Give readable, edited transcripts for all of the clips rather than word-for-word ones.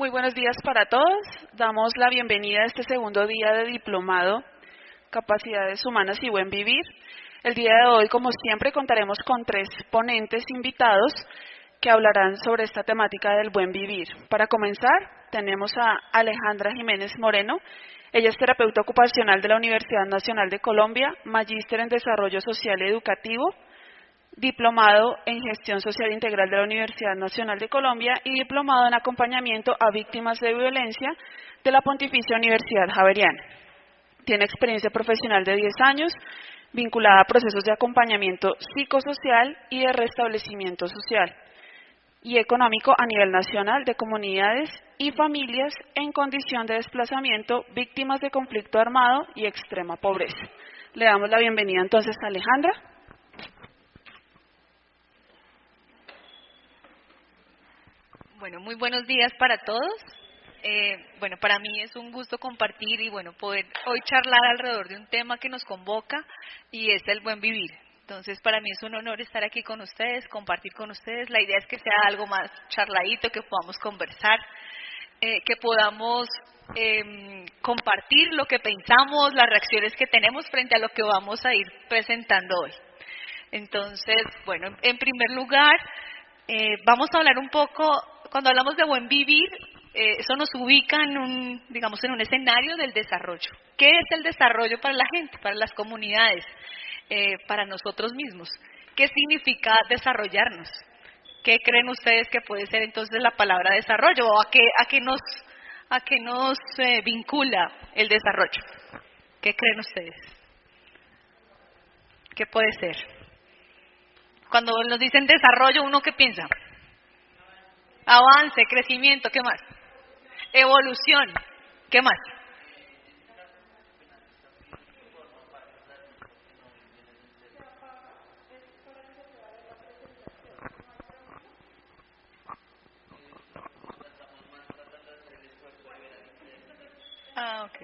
Muy buenos días para todos. Damos la bienvenida a este segundo día de Diplomado Capacidades Humanas y Buen Vivir. El día de hoy, como siempre, contaremos con 3 ponentes invitados que hablarán sobre esta temática del buen vivir. Para comenzar, tenemos a Alejandra Jiménez Moreno. Ella es terapeuta ocupacional de la Universidad Nacional de Colombia, magíster en Desarrollo Social y Educativo, diplomado en Gestión Social Integral de la Universidad Nacional de Colombia y diplomado en Acompañamiento a Víctimas de Violencia de la Pontificia Universidad Javeriana. Tiene experiencia profesional de 10 años, vinculada a procesos de acompañamiento psicosocial y de restablecimiento social y económico a nivel nacional de comunidades y familias en condición de desplazamiento, víctimas de conflicto armado y extrema pobreza. Le damos la bienvenida entonces a Alejandra. Bueno, muy buenos días para todos. Para mí es un gusto compartir y poder hoy charlar alrededor de un tema que nos convoca y es el buen vivir. Entonces, para mí es un honor estar aquí con ustedes, compartir con ustedes. La idea es que sea algo más charladito, que podamos conversar, que podamos compartir lo que pensamos, las reacciones que tenemos frente a lo que vamos a ir presentando hoy. Entonces, en primer lugar, vamos a hablar un poco. Cuando hablamos de buen vivir, eso nos ubica en un escenario del desarrollo. ¿Qué es el desarrollo para la gente, para las comunidades, para nosotros mismos? ¿Qué significa desarrollarnos? ¿Qué creen ustedes que puede ser entonces la palabra desarrollo? ¿O a qué nos vincula el desarrollo? ¿Qué creen ustedes? ¿Qué puede ser? Cuando nos dicen desarrollo, ¿uno qué piensa? Avance, crecimiento, ¿qué más? Evolución, ¿qué más? Ok.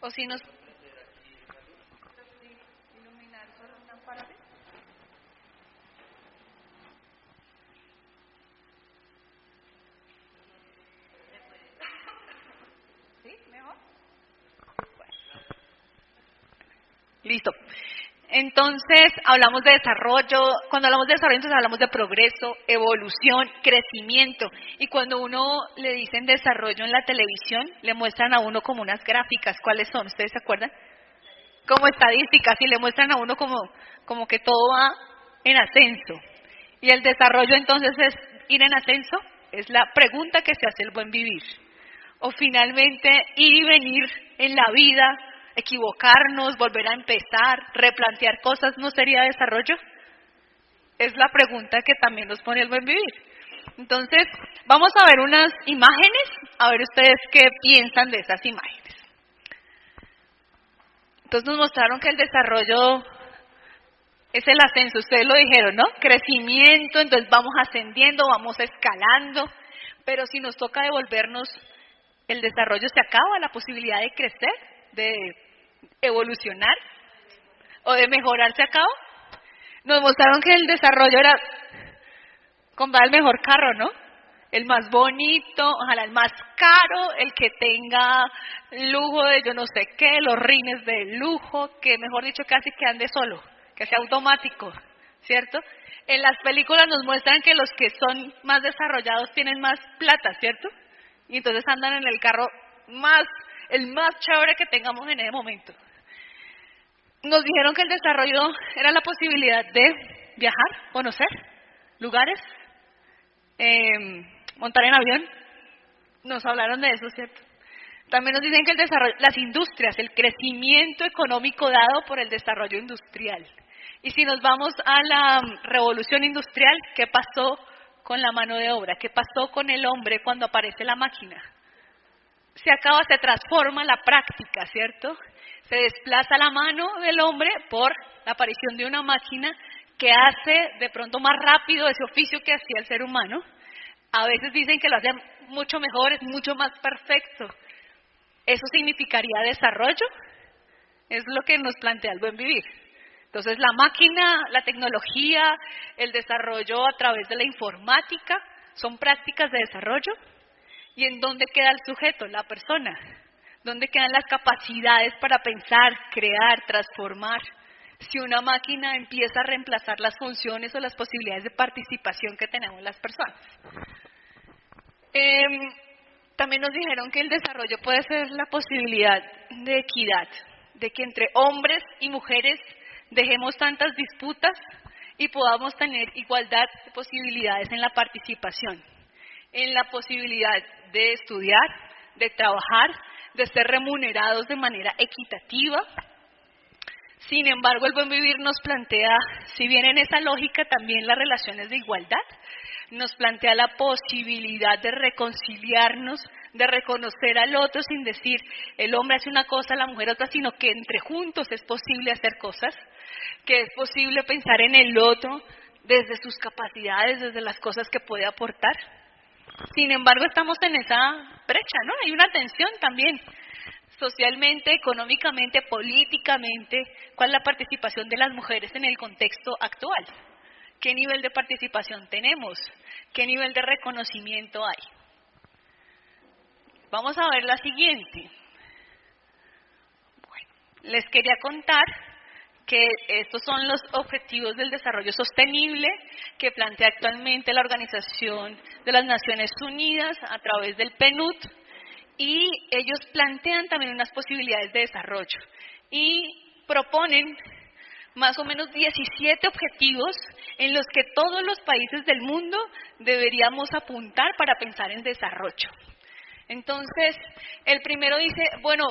O si nos iluminar solo una parte. ¿Sí? ¿Mejor? Bueno. Listo. Entonces, hablamos de desarrollo. Cuando hablamos de desarrollo, entonces hablamos de progreso, evolución, crecimiento. Y cuando uno le dicen desarrollo en la televisión, le muestran a uno como unas gráficas. ¿Cuáles son? ¿Ustedes se acuerdan? Como estadísticas, y le muestran a uno como que todo va en ascenso. Y el desarrollo entonces es ir en ascenso, es la pregunta que se hace el buen vivir. O finalmente ir y venir en la vida, equivocarnos, volver a empezar, replantear cosas, ¿no sería desarrollo? Es la pregunta que también nos pone el buen vivir. Entonces, vamos a ver unas imágenes, a ver ustedes qué piensan de esas imágenes. Entonces nos mostraron que el desarrollo es el ascenso, ustedes lo dijeron, ¿no? Crecimiento, entonces vamos ascendiendo, vamos escalando, pero si nos toca devolvernos, el desarrollo se acaba, la posibilidad de crecer, de evolucionar o de mejorar se acaba. Nos mostraron que el desarrollo era comprar el mejor carro, ¿no? El más bonito, ojalá el más caro, el que tenga lujo de yo no sé qué, los rines de lujo, que mejor dicho casi que ande solo, que sea automático, ¿cierto? En las películas nos muestran que los que son más desarrollados tienen más plata, ¿cierto? Y entonces andan en el carro el más chévere que tengamos en ese momento. Nos dijeron que el desarrollo era la posibilidad de viajar, conocer lugares, montar en avión. Nos hablaron de eso, ¿cierto? También nos dicen que el desarrollo, las industrias, el crecimiento económico dado por el desarrollo industrial. Y si nos vamos a la revolución industrial, ¿qué pasó con la mano de obra? ¿Qué pasó con el hombre cuando aparece la máquina? Se transforma la práctica, ¿cierto? Se desplaza la mano del hombre por la aparición de una máquina que hace de pronto más rápido ese oficio que hacía el ser humano. A veces dicen que lo hace mucho mejor, es mucho más perfecto. ¿Eso significaría desarrollo? Es lo que nos plantea el buen vivir. Entonces la máquina, la tecnología, el desarrollo a través de la informática son prácticas de desarrollo. ¿Y en dónde queda el sujeto, la persona? ¿Dónde quedan las capacidades para pensar, crear, transformar? Si una máquina empieza a reemplazar las funciones o las posibilidades de participación que tenemos las personas. También nos dijeron que el desarrollo puede ser la posibilidad de equidad, de que entre hombres y mujeres dejemos tantas disputas y podamos tener igualdad de posibilidades en la participación, en la posibilidad de estudiar, de trabajar, de ser remunerados de manera equitativa. Sin embargo, el buen vivir nos plantea, si bien en esa lógica también las relaciones de igualdad, nos plantea la posibilidad de reconciliarnos, de reconocer al otro sin decir el hombre hace una cosa, la mujer otra, sino que entre juntos es posible hacer cosas, que es posible pensar en el otro desde sus capacidades, desde las cosas que puede aportar. Sin embargo, estamos en esa brecha, ¿no? Hay una tensión también, socialmente, económicamente, políticamente. ¿Cuál es la participación de las mujeres en el contexto actual? ¿Qué nivel de participación tenemos? ¿Qué nivel de reconocimiento hay? Vamos a ver la siguiente. Bueno, les quería contar que estos son los objetivos del desarrollo sostenible que plantea actualmente la Organización de las Naciones Unidas a través del PNUD, y ellos plantean también unas posibilidades de desarrollo y proponen más o menos 17 objetivos en los que todos los países del mundo deberíamos apuntar para pensar en desarrollo. Entonces, el primero dice, bueno,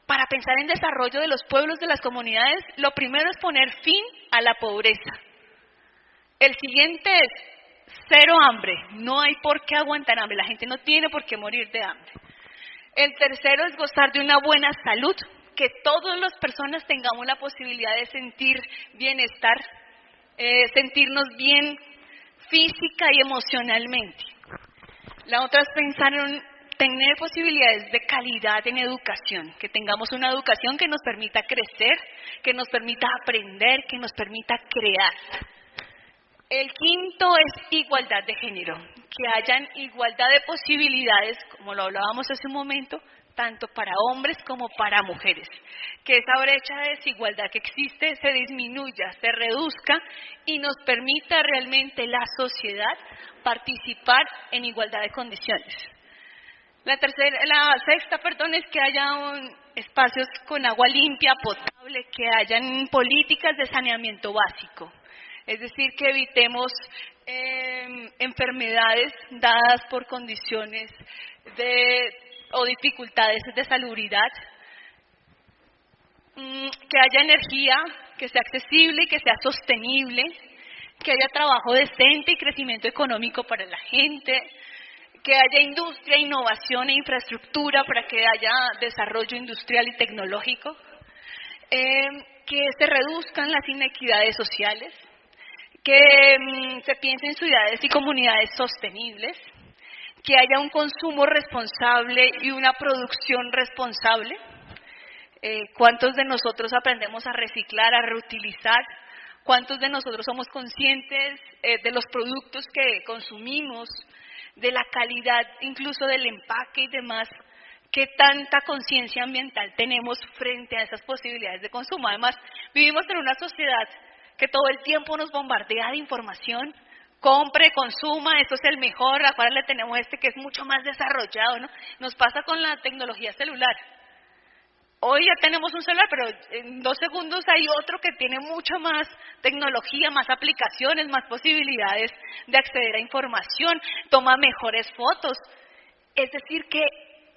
para pensar en desarrollo de los pueblos, de las comunidades, lo primero es poner fin a la pobreza. El siguiente es cero hambre, no hay por qué aguantar hambre, la gente no tiene por qué morir de hambre. El tercero es gozar de una buena salud, que todas las personas tengamos la posibilidad de sentir bienestar, sentirnos bien física y emocionalmente. La otra es pensar en tener posibilidades de calidad en educación, que tengamos una educación que nos permita crecer, que nos permita aprender, que nos permita crear. El quinto es igualdad de género, que hayan igualdad de posibilidades, como lo hablábamos hace un momento, tanto para hombres como para mujeres, que esa brecha de desigualdad que existe se disminuya, se reduzca y nos permita realmente la sociedad participar en igualdad de condiciones. La sexta, es que haya espacios con agua limpia, potable, que hayan políticas de saneamiento básico. Es decir, que evitemos enfermedades dadas por condiciones o dificultades de salubridad, que haya energía que sea accesible y que sea sostenible, que haya trabajo decente y crecimiento económico para la gente, que haya industria, innovación e infraestructura para que haya desarrollo industrial y tecnológico, que se reduzcan las inequidades sociales, que se piense en ciudades y comunidades sostenibles, que haya un consumo responsable y una producción responsable. ¿Cuántos de nosotros aprendemos a reciclar, a reutilizar? ¿Cuántos de nosotros somos conscientes de los productos que consumimos, de la calidad incluso del empaque y demás? ¿Qué tanta conciencia ambiental tenemos frente a esas posibilidades de consumo? Además, vivimos en una sociedad que todo el tiempo nos bombardea de información. Compre, consuma, esto es el mejor, ahora le tenemos este que es mucho más desarrollado, ¿no? Nos pasa con la tecnología celular. Hoy ya tenemos un celular, pero en 2 segundos hay otro que tiene mucho más tecnología, más aplicaciones, más posibilidades de acceder a información, toma mejores fotos. Es decir que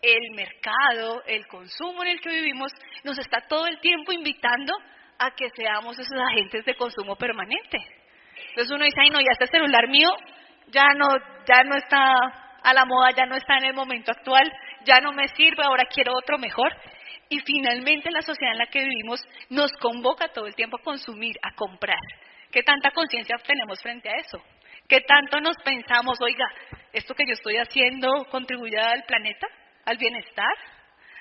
el mercado, el consumo en el que vivimos, nos está todo el tiempo invitando a que seamos esos agentes de consumo permanente. Entonces uno dice, ay no, ya este celular mío ya no está a la moda, ya no está en el momento actual, ya no me sirve, ahora quiero otro mejor. Y finalmente la sociedad en la que vivimos nos convoca todo el tiempo a consumir, a comprar. ¿Qué tanta conciencia tenemos frente a eso? ¿Qué tanto nos pensamos, oiga, esto que yo estoy haciendo contribuye al planeta, al bienestar?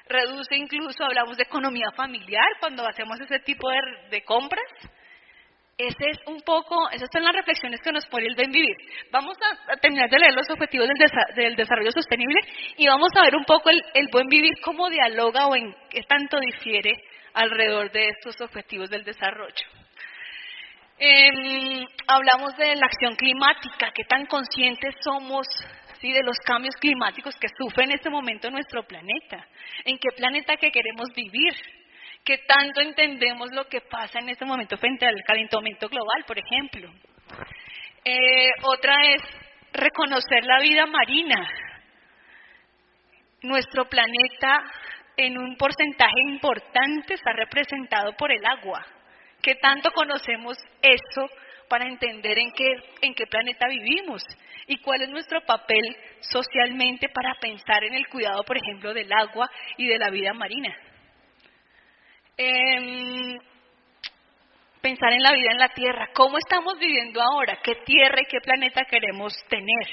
reduce incluso, hablamos de economía familiar cuando hacemos ese tipo de compras. Esas son las reflexiones que nos pone el Buen Vivir. Vamos a terminar de leer los objetivos del desarrollo sostenible y vamos a ver un poco el Buen Vivir cómo dialoga o en qué tanto difiere alrededor de estos objetivos del desarrollo. Hablamos de la acción climática, qué tan conscientes somos, ¿sí?, de los cambios climáticos que sufre en este momento nuestro planeta, en qué planeta que queremos vivir, qué tanto entendemos lo que pasa en este momento frente al calentamiento global, por ejemplo. Otra es reconocer la vida marina. Nuestro planeta en un porcentaje importante está representado por el agua. ¿Qué tanto conocemos eso para entender en qué planeta vivimos? ¿Y cuál es nuestro papel socialmente para pensar en el cuidado, por ejemplo, del agua y de la vida marina? Pensar en la vida en la Tierra. ¿Cómo estamos viviendo ahora? ¿Qué tierra y qué planeta queremos tener?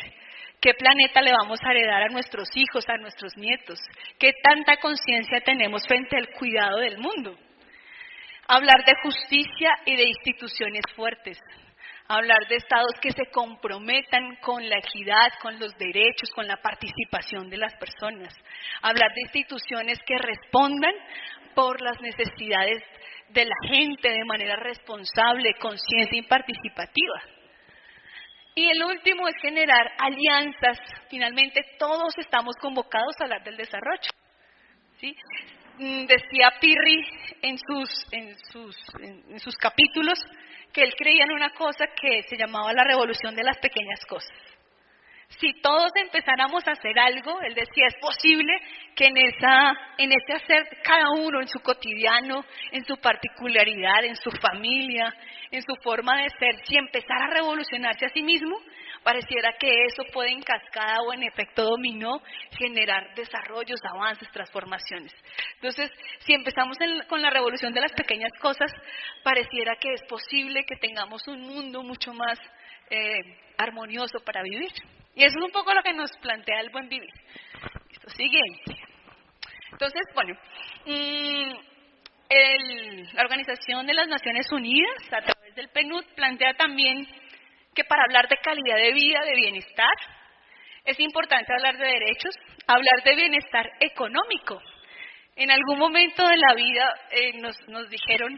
¿Qué planeta le vamos a heredar a nuestros hijos, a nuestros nietos? ¿Qué tanta conciencia tenemos frente al cuidado del mundo? Hablar de justicia y de instituciones fuertes. Hablar de estados que se comprometan con la equidad, con los derechos, con la participación de las personas. Hablar de instituciones que respondan por las necesidades de la gente de manera responsable, consciente y participativa. Y el último es generar alianzas. Finalmente todos estamos convocados a hablar del desarrollo, ¿sí? Decía Pirri en sus capítulos que él creía en una cosa que se llamaba la revolución de las pequeñas cosas. Si todos empezáramos a hacer algo, él decía, es posible que en ese hacer cada uno en su cotidiano, en su particularidad, en su familia, en su forma de ser, si empezara a revolucionarse a sí mismo, pareciera que eso puede en cascada o en efecto dominó generar desarrollos, avances, transformaciones. Entonces, si empezamos con la revolución de las pequeñas cosas, pareciera que es posible que tengamos un mundo mucho más armonioso para vivir. Y eso es un poco lo que nos plantea el Buen Vivir. Listo, siguiente. Entonces, bueno, la Organización de las Naciones Unidas, a través del PNUD, plantea también que para hablar de calidad de vida, de bienestar, es importante hablar de derechos, hablar de bienestar económico. En algún momento de la vida nos dijeron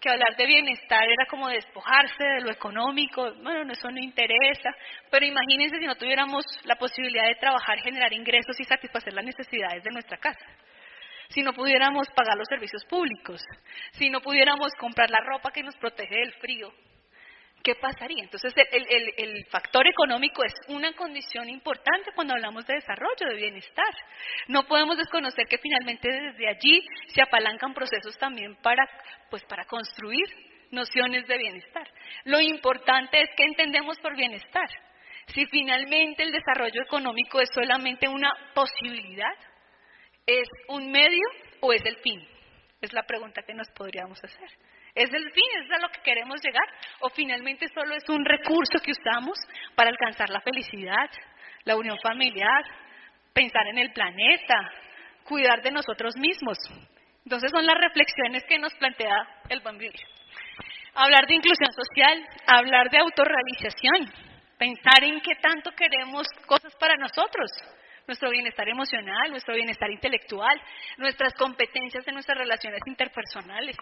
que hablar de bienestar era como despojarse de lo económico, bueno, eso no interesa, pero imagínense si no tuviéramos la posibilidad de trabajar, generar ingresos y satisfacer las necesidades de nuestra casa. Si no pudiéramos pagar los servicios públicos, si no pudiéramos comprar la ropa que nos protege del frío, ¿qué pasaría? Entonces, el factor económico es una condición importante cuando hablamos de desarrollo, de bienestar. No podemos desconocer que finalmente desde allí se apalancan procesos también para construir nociones de bienestar. Lo importante es que entendemos por bienestar. Si finalmente el desarrollo económico es solamente una posibilidad, ¿es un medio o es el fin? Es la pregunta que nos podríamos hacer. ¿Es el fin? ¿Es a lo que queremos llegar? ¿O finalmente solo es un recurso que usamos para alcanzar la felicidad, la unión familiar, pensar en el planeta, cuidar de nosotros mismos? Entonces son las reflexiones que nos plantea el Buen Vivir. Hablar de inclusión social, hablar de autorrealización, pensar en qué tanto queremos cosas para nosotros, nuestro bienestar emocional, nuestro bienestar intelectual, nuestras competencias en nuestras relaciones interpersonales.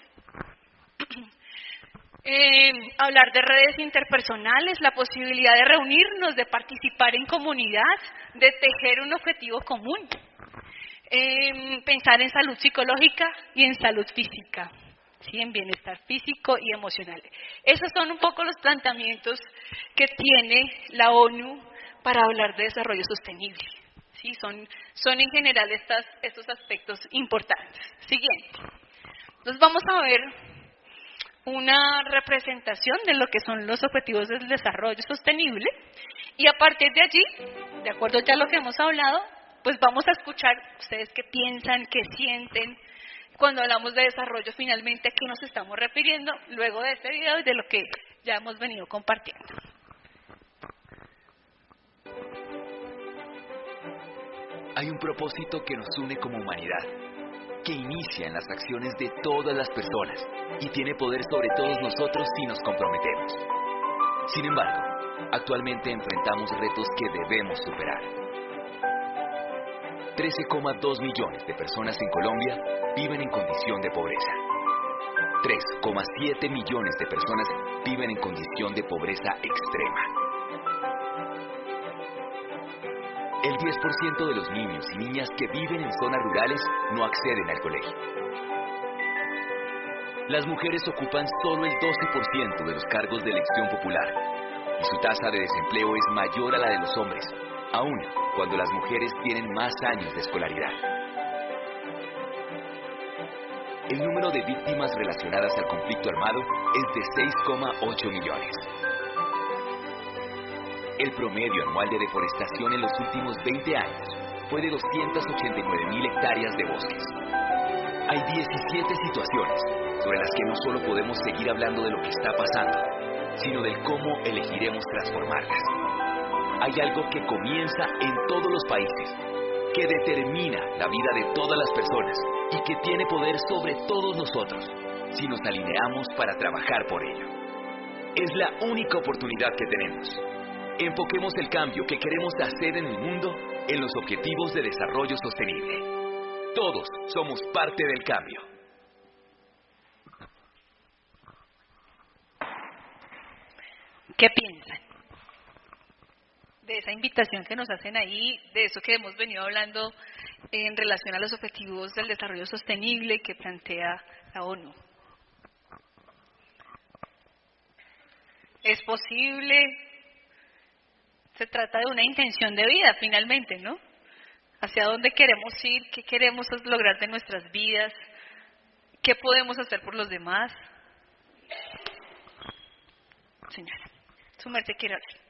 Hablar de redes interpersonales, la posibilidad de reunirnos, de participar en comunidad, de tejer un objetivo común. Pensar en salud psicológica y en salud física, ¿sí? En bienestar físico y emocional. Esos son un poco los planteamientos que tiene la ONU para hablar de desarrollo sostenible. ¿Sí? Son en general estos aspectos importantes. Siguiente. Entonces vamos a ver una representación de lo que son los objetivos del desarrollo sostenible y a partir de allí, de acuerdo ya a lo que hemos hablado, pues vamos a escuchar ustedes qué piensan, qué sienten cuando hablamos de desarrollo, finalmente a qué nos estamos refiriendo luego de este video y de lo que ya hemos venido compartiendo. Hay un propósito que nos une como humanidad, que inicia en las acciones de todas las personas y tiene poder sobre todos nosotros si nos comprometemos. Sin embargo, actualmente enfrentamos retos que debemos superar. 13,2 millones de personas en Colombia viven en condición de pobreza. 3,7 millones de personas viven en condición de pobreza extrema. El 10% de los niños y niñas que viven en zonas rurales no acceden al colegio. Las mujeres ocupan solo el 12% de los cargos de elección popular y su tasa de desempleo es mayor a la de los hombres, aun cuando las mujeres tienen más años de escolaridad. El número de víctimas relacionadas al conflicto armado es de 6,8 millones. El promedio anual de deforestación en los últimos 20 años fue de 289.000 hectáreas de bosques. Hay 17 situaciones sobre las que no solo podemos seguir hablando de lo que está pasando, sino del cómo elegiremos transformarlas. Hay algo que comienza en todos los países, que determina la vida de todas las personas y que tiene poder sobre todos nosotros, si nos alineamos para trabajar por ello. Es la única oportunidad que tenemos. Enfoquemos el cambio que queremos hacer en el mundo en los objetivos de desarrollo sostenible. Todos somos parte del cambio. ¿Qué piensan de esa invitación que nos hacen ahí, de eso que hemos venido hablando en relación a los objetivos del desarrollo sostenible que plantea la ONU? ¿Es posible? Se trata de una intención de vida, finalmente, ¿no? ¿Hacia dónde queremos ir? ¿Qué queremos lograr de nuestras vidas? ¿Qué podemos hacer por los demás? Señora, su merced quiere hablar.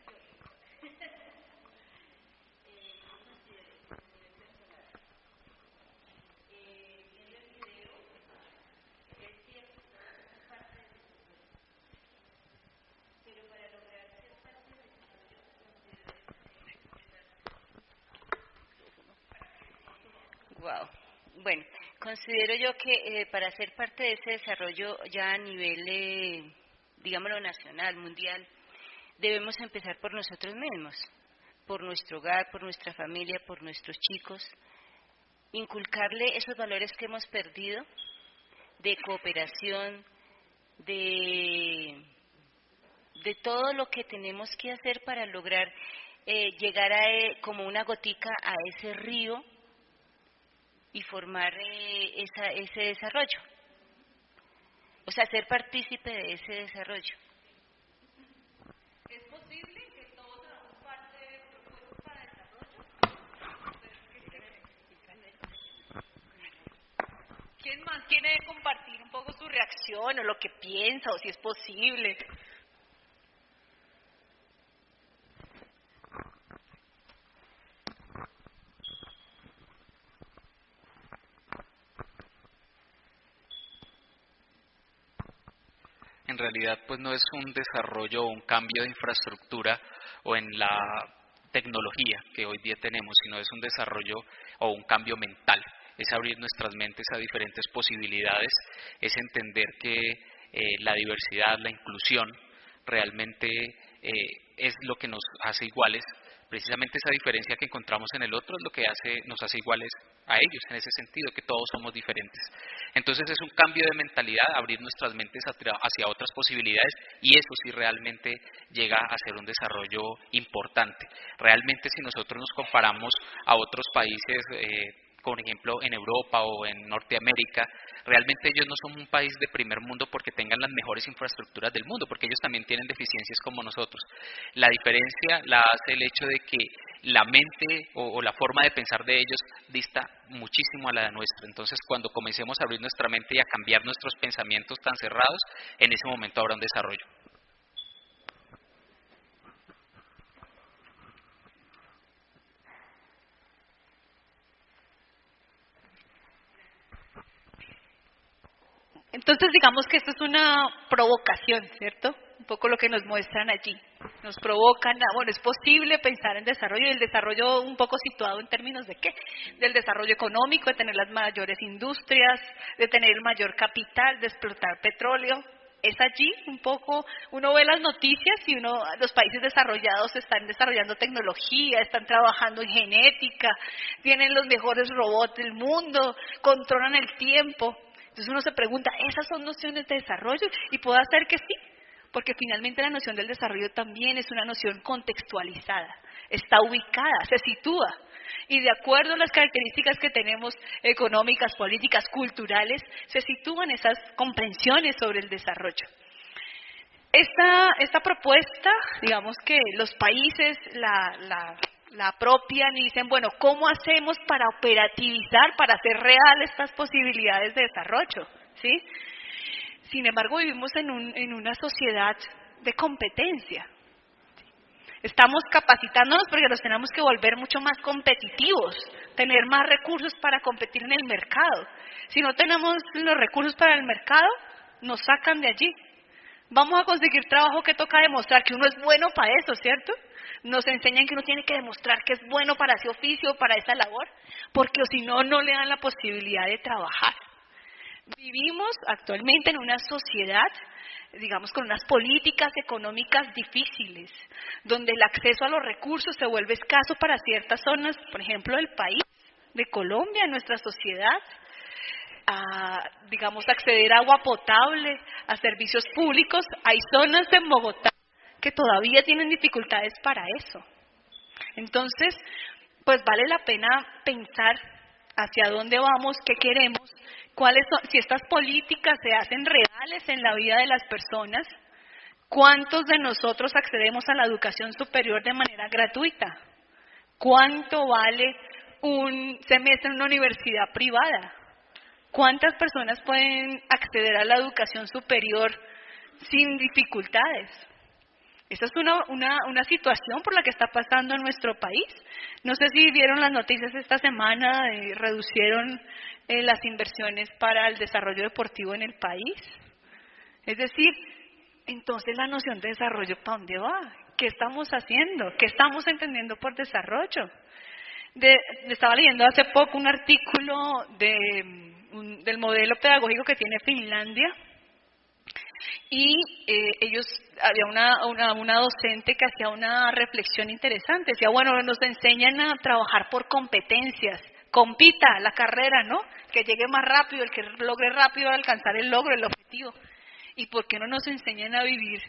Wow. Bueno, considero yo que para ser parte de ese desarrollo ya a nivel, digámoslo, nacional, mundial, debemos empezar por nosotros mismos, por nuestro hogar, por nuestra familia, por nuestros chicos, inculcarle esos valores que hemos perdido de cooperación, de todo lo que tenemos que hacer para lograr llegar como una gotica a ese río y formar ese desarrollo, o sea, ser partícipe de ese desarrollo. ¿Es posible que todos hagamos parte de propuestas para desarrollo? ¿Quién más quiere compartir un poco su reacción o lo que piensa o si es posible? En realidad, pues no es un desarrollo o un cambio de infraestructura o en la tecnología que hoy día tenemos, sino es un desarrollo o un cambio mental. Es abrir nuestras mentes a diferentes posibilidades, es entender que la diversidad, la inclusión, realmente es lo que nos hace iguales. Precisamente esa diferencia que encontramos en el otro es lo que nos hace iguales a ellos, en ese sentido, que todos somos diferentes. Entonces es un cambio de mentalidad, abrir nuestras mentes hacia otras posibilidades, y eso sí realmente llega a ser un desarrollo importante. Realmente si nosotros nos comparamos a otros países, por ejemplo en Europa o en Norteamérica, realmente ellos no son un país de primer mundo porque tengan las mejores infraestructuras del mundo, porque ellos también tienen deficiencias como nosotros. La diferencia la hace el hecho de que la mente o la forma de pensar de ellos dista muchísimo a la de nuestra. Entonces, cuando comencemos a abrir nuestra mente y a cambiar nuestros pensamientos tan cerrados, en ese momento habrá un desarrollo. Entonces, digamos que esto es una provocación, ¿cierto? Un poco lo que nos muestran allí. nos provocan, bueno, es posible pensar en desarrollo, y el desarrollo un poco situado en términos de ¿qué? Del desarrollo económico, de tener las mayores industrias, de tener el mayor capital, de explotar petróleo. Es allí un poco, uno ve las noticias y los países desarrollados están desarrollando tecnología, están trabajando en genética, tienen los mejores robots del mundo, controlan el tiempo. Entonces uno se pregunta, ¿esas son nociones de desarrollo? Y puede ser que sí, porque finalmente la noción del desarrollo también es una noción contextualizada, está ubicada, se sitúa. Y de acuerdo a las características que tenemos económicas, políticas, culturales, se sitúan esas comprensiones sobre el desarrollo. Esta propuesta, digamos que los países la apropian y dicen, bueno, ¿cómo hacemos para operativizar, para hacer real estas posibilidades de desarrollo? ¿Sí? Sin embargo, vivimos en una sociedad de competencia. Estamos capacitándonos porque nos tenemos que volver mucho más competitivos, tener más recursos para competir en el mercado. Si no tenemos los recursos para el mercado, nos sacan de allí. Vamos a conseguir trabajo que toca demostrar que uno es bueno para eso, ¿cierto? Nos enseñan que uno tiene que demostrar que es bueno para ese oficio, para esa labor, porque si no, no le dan la posibilidad de trabajar. Vivimos actualmente en una sociedad, digamos, con unas políticas económicas difíciles, donde el acceso a los recursos se vuelve escaso para ciertas zonas, por ejemplo, del país, de Colombia, nuestra sociedad, digamos, acceder a agua potable, a servicios públicos. Hay zonas de Bogotá que todavía tienen dificultades para eso. Entonces, pues vale la pena pensar hacia dónde vamos, qué queremos, si estas políticas se hacen reales en la vida de las personas, cuántos de nosotros accedemos a la educación superior de manera gratuita, cuánto vale un semestre en una universidad privada, cuántas personas pueden acceder a la educación superior sin dificultades. Esa es una situación por la que está pasando en nuestro país. No sé si vieron las noticias esta semana, reducieron las inversiones para el desarrollo deportivo en el país. Es decir, entonces la noción de desarrollo, ¿para dónde va? ¿Qué estamos haciendo? ¿Qué estamos entendiendo por desarrollo? Estaba leyendo hace poco un artículo del modelo pedagógico que tiene Finlandia. Y había una docente que hacía una reflexión interesante, decía, bueno, nos enseñan a trabajar por competencias, compita la carrera, ¿no? Que llegue más rápido, el que logre rápido alcanzar el logro, el objetivo. ¿Y por qué no nos enseñan a vivir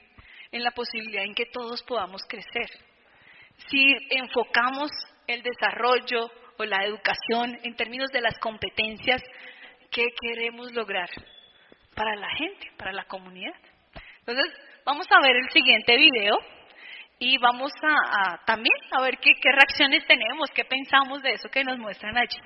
en la posibilidad en que todos podamos crecer? Si enfocamos el desarrollo o la educación en términos de las competencias, ¿qué queremos lograr para la gente, para la comunidad? Entonces, vamos a ver el siguiente video y vamos también a ver qué reacciones tenemos, qué pensamos de eso que nos muestran allí.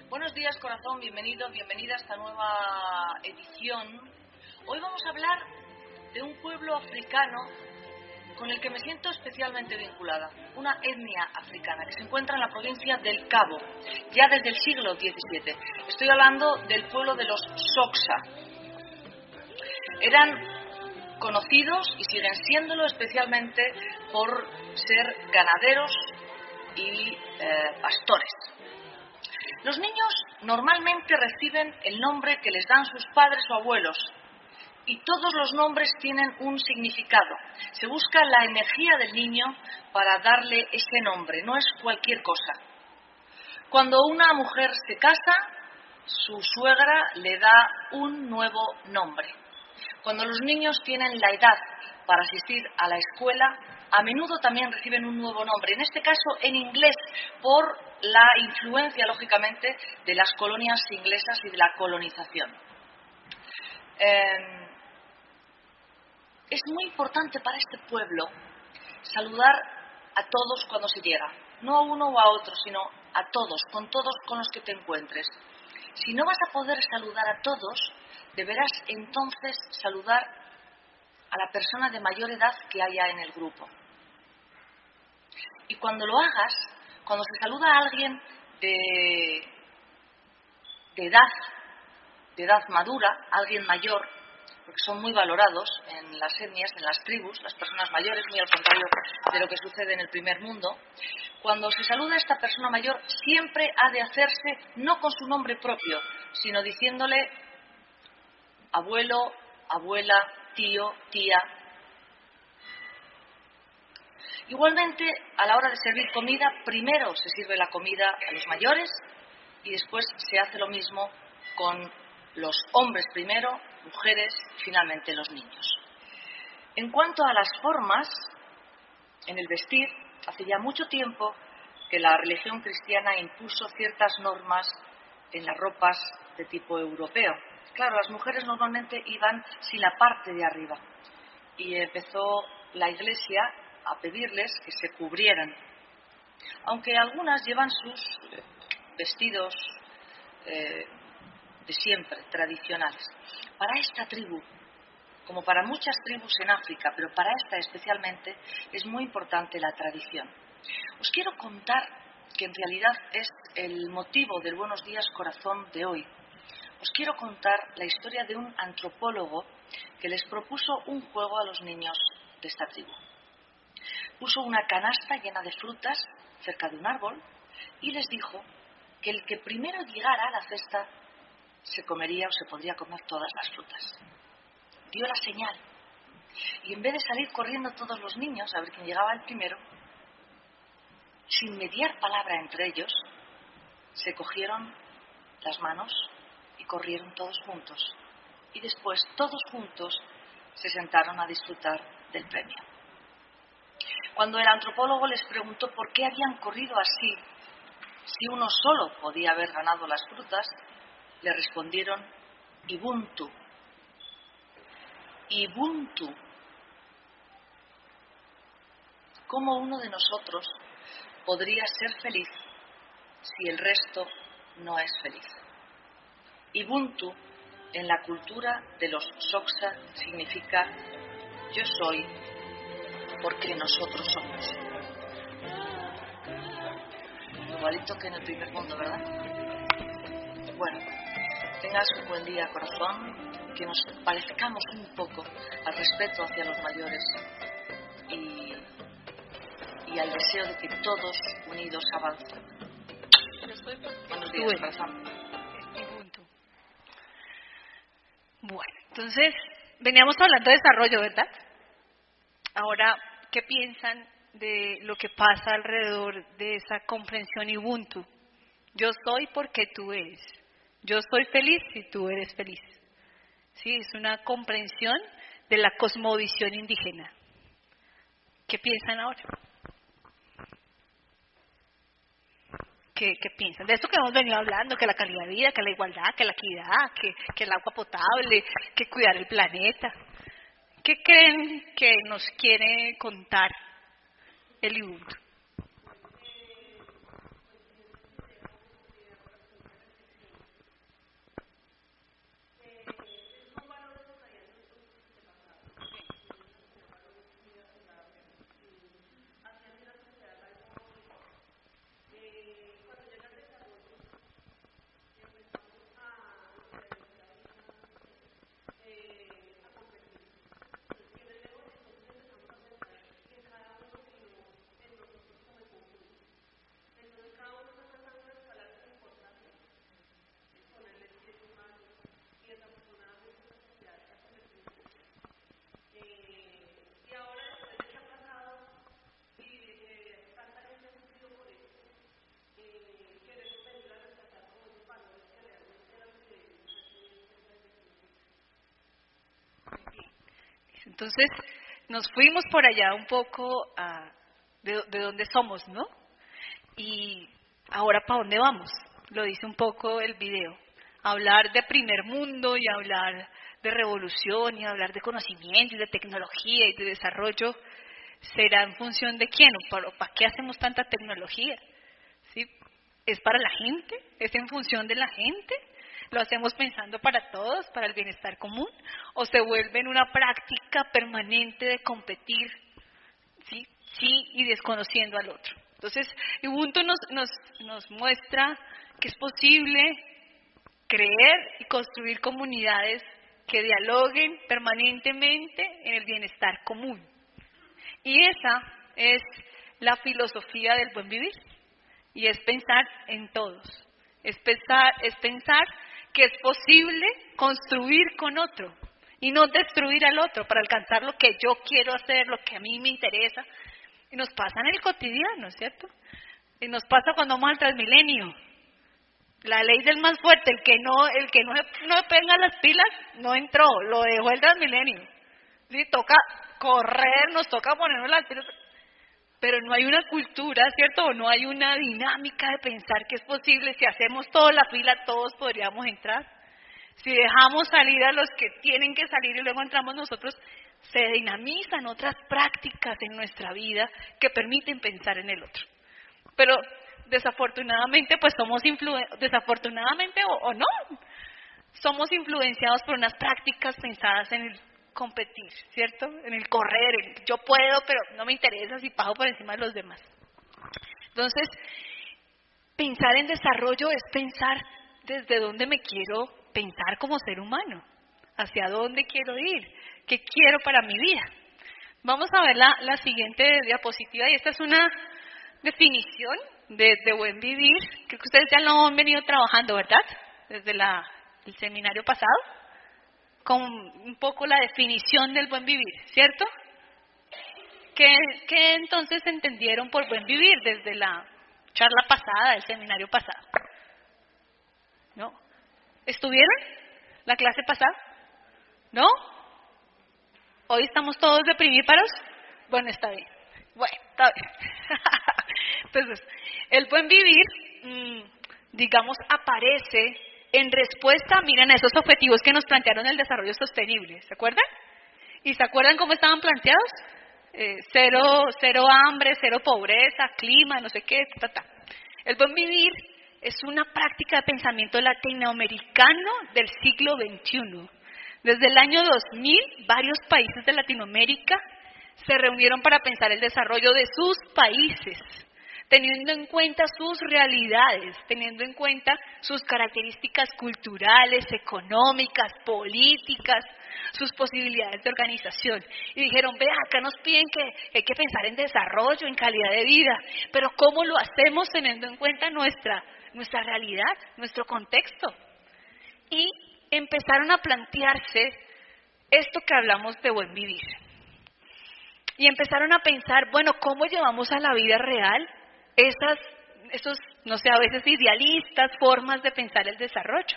Buenos días, corazón, bienvenido, bienvenida a esta nueva edición. Hoy vamos a hablar de un pueblo africano con el que me siento especialmente vinculada, una etnia africana que se encuentra en la provincia del Cabo, ya desde el siglo XVII. Estoy hablando del pueblo de los Xhosa. Eran conocidos y siguen siéndolo especialmente por ser ganaderos y pastores. Los niños normalmente reciben el nombre que les dan sus padres o abuelos y todos los nombres tienen un significado. Se busca la energía del niño para darle ese nombre, no es cualquier cosa. Cuando una mujer se casa, su suegra le da un nuevo nombre. Cuando los niños tienen la edad para asistir a la escuela, a menudo también reciben un nuevo nombre, en este caso en inglés, por la influencia, lógicamente, de las colonias inglesas y de la colonización. Es muy importante para este pueblo saludar a todos cuando se llega, no a uno o a otro, sino a todos con los que te encuentres. Si no vas a poder saludar a todos, deberás entonces saludar a la persona de mayor edad que haya en el grupo. Y cuando lo hagas, cuando se saluda a alguien de edad madura, alguien mayor, porque son muy valorados en las etnias, en las tribus, las personas mayores, muy al contrario de lo que sucede en el primer mundo. Cuando se saluda a esta persona mayor, siempre ha de hacerse no con su nombre propio, sino diciéndole abuelo, abuela, tío, tía. Igualmente, a la hora de servir comida, primero se sirve la comida a los mayores y después se hace lo mismo con los hombres primero, mujeres y finalmente los niños. En cuanto a las formas, en el vestir, hace ya mucho tiempo que la religión cristiana impuso ciertas normas en las ropas de tipo europeo. Claro, las mujeres normalmente iban sin la parte de arriba y empezó la Iglesia a pedirles que se cubrieran, aunque algunas llevan sus vestidos de siempre, tradicionales. Para esta tribu, como para muchas tribus en África, pero para esta especialmente, es muy importante la tradición. Os quiero contar que en realidad es el motivo del Buenos Días Corazón de hoy. Os quiero contar la historia de un antropólogo que les propuso un juego a los niños de esta tribu. Puso una canasta llena de frutas cerca de un árbol y les dijo que el que primero llegara a la cesta se comería o se podría comer todas las frutas. Dio la señal y en vez de salir corriendo todos los niños a ver quién llegaba el primero, sin mediar palabra entre ellos, se cogieron las manos y corrieron todos juntos. Y después, todos juntos, se sentaron a disfrutar del premio. Cuando el antropólogo les preguntó por qué habían corrido así, si uno solo podía haber ganado las frutas, le respondieron Ubuntu. Ubuntu. ¿Cómo uno de nosotros podría ser feliz si el resto no es feliz? Ubuntu, en la cultura de los Xhosa, significa yo soy porque nosotros somos. Igualito que en el primer mundo, ¿verdad? Bueno, tengas un buen día, corazón, que nos parezcamos un poco al respeto hacia los mayores y al deseo de que todos unidos avancen. Buenos días, corazón. Bueno, entonces, veníamos hablando de desarrollo, ¿verdad? Ahora, ¿qué piensan de lo que pasa alrededor de esa comprensión Ubuntu? Yo soy porque tú eres. Yo soy feliz si tú eres feliz. Sí, es una comprensión de la cosmovisión indígena. ¿Qué piensan ahora? ¿Qué piensan? De esto que hemos venido hablando, que la calidad de vida, que la igualdad, que la equidad, que el agua potable, que cuidar el planeta. ¿Qué creen que nos quiere contar el Ubuntu? Entonces, nos fuimos por allá un poco de dónde somos, ¿no? Y ahora, ¿para dónde vamos? Lo dice un poco el video. Hablar de primer mundo y hablar de revolución y hablar de conocimiento y de tecnología y de desarrollo, ¿será en función de quién? ¿Para qué hacemos tanta tecnología? ¿Sí? ¿Es para la gente? ¿Es en función de la gente? ¿Lo hacemos pensando para todos, para el bienestar común? ¿O se vuelve en una práctica permanente de competir, sí, y desconociendo al otro? Entonces, Ubuntu nos muestra que es posible creer y construir comunidades que dialoguen permanentemente en el bienestar común. Y esa es la filosofía del buen vivir. Y es pensar en todos. Es pensar que es posible construir con otro y no destruir al otro para alcanzar lo que yo quiero hacer, lo que a mí me interesa. Y nos pasa en el cotidiano, ¿cierto? Y nos pasa cuando vamos al Transmilenio. La ley del más fuerte, el que no pega las pilas, no entró, lo dejó el Transmilenio. Sí, toca correr, nos toca ponernos las pilas. Pero no hay una cultura, ¿cierto? O no hay una dinámica de pensar que es posible. Si hacemos toda la fila, todos podríamos entrar. Si dejamos salir a los que tienen que salir y luego entramos nosotros, se dinamizan otras prácticas en nuestra vida que permiten pensar en el otro. Pero desafortunadamente, pues desafortunadamente o no, somos influenciados por unas prácticas pensadas en el competir, ¿cierto? En el correr, yo puedo, pero no me interesa si paso por encima de los demás. Entonces, pensar en desarrollo es pensar desde dónde me quiero pensar como ser humano, hacia dónde quiero ir, qué quiero para mi vida. Vamos a ver la siguiente diapositiva, y esta es una definición de buen vivir. Creo que ustedes ya lo han venido trabajando, ¿verdad? Desde el seminario pasado, con un poco la definición del buen vivir, ¿cierto? ¿Qué entonces entendieron por buen vivir desde la charla pasada, el seminario pasado? ¿No? ¿Estuvieron la clase pasada? ¿No? ¿Hoy estamos todos deprimíparos? Bueno, está bien. Bueno, está bien. Entonces, el buen vivir, digamos, aparece en respuesta, miren, a esos objetivos que nos plantearon el desarrollo sostenible, ¿se acuerdan? ¿Y se acuerdan cómo estaban planteados? Cero hambre, cero pobreza, clima, no sé qué, El buen vivir es una práctica de pensamiento latinoamericano del siglo XXI. Desde el año 2000, varios países de Latinoamérica se reunieron para pensar el desarrollo de sus países, teniendo en cuenta sus realidades, teniendo en cuenta sus características culturales, económicas, políticas, sus posibilidades de organización. Y dijeron, vea, acá nos piden que hay que pensar en desarrollo, en calidad de vida, pero ¿cómo lo hacemos teniendo en cuenta nuestra realidad, nuestro contexto? Y empezaron a plantearse esto que hablamos de buen vivir. Y empezaron a pensar, bueno, ¿cómo llevamos a la vida real esos, no sé, a veces idealistas formas de pensar el desarrollo?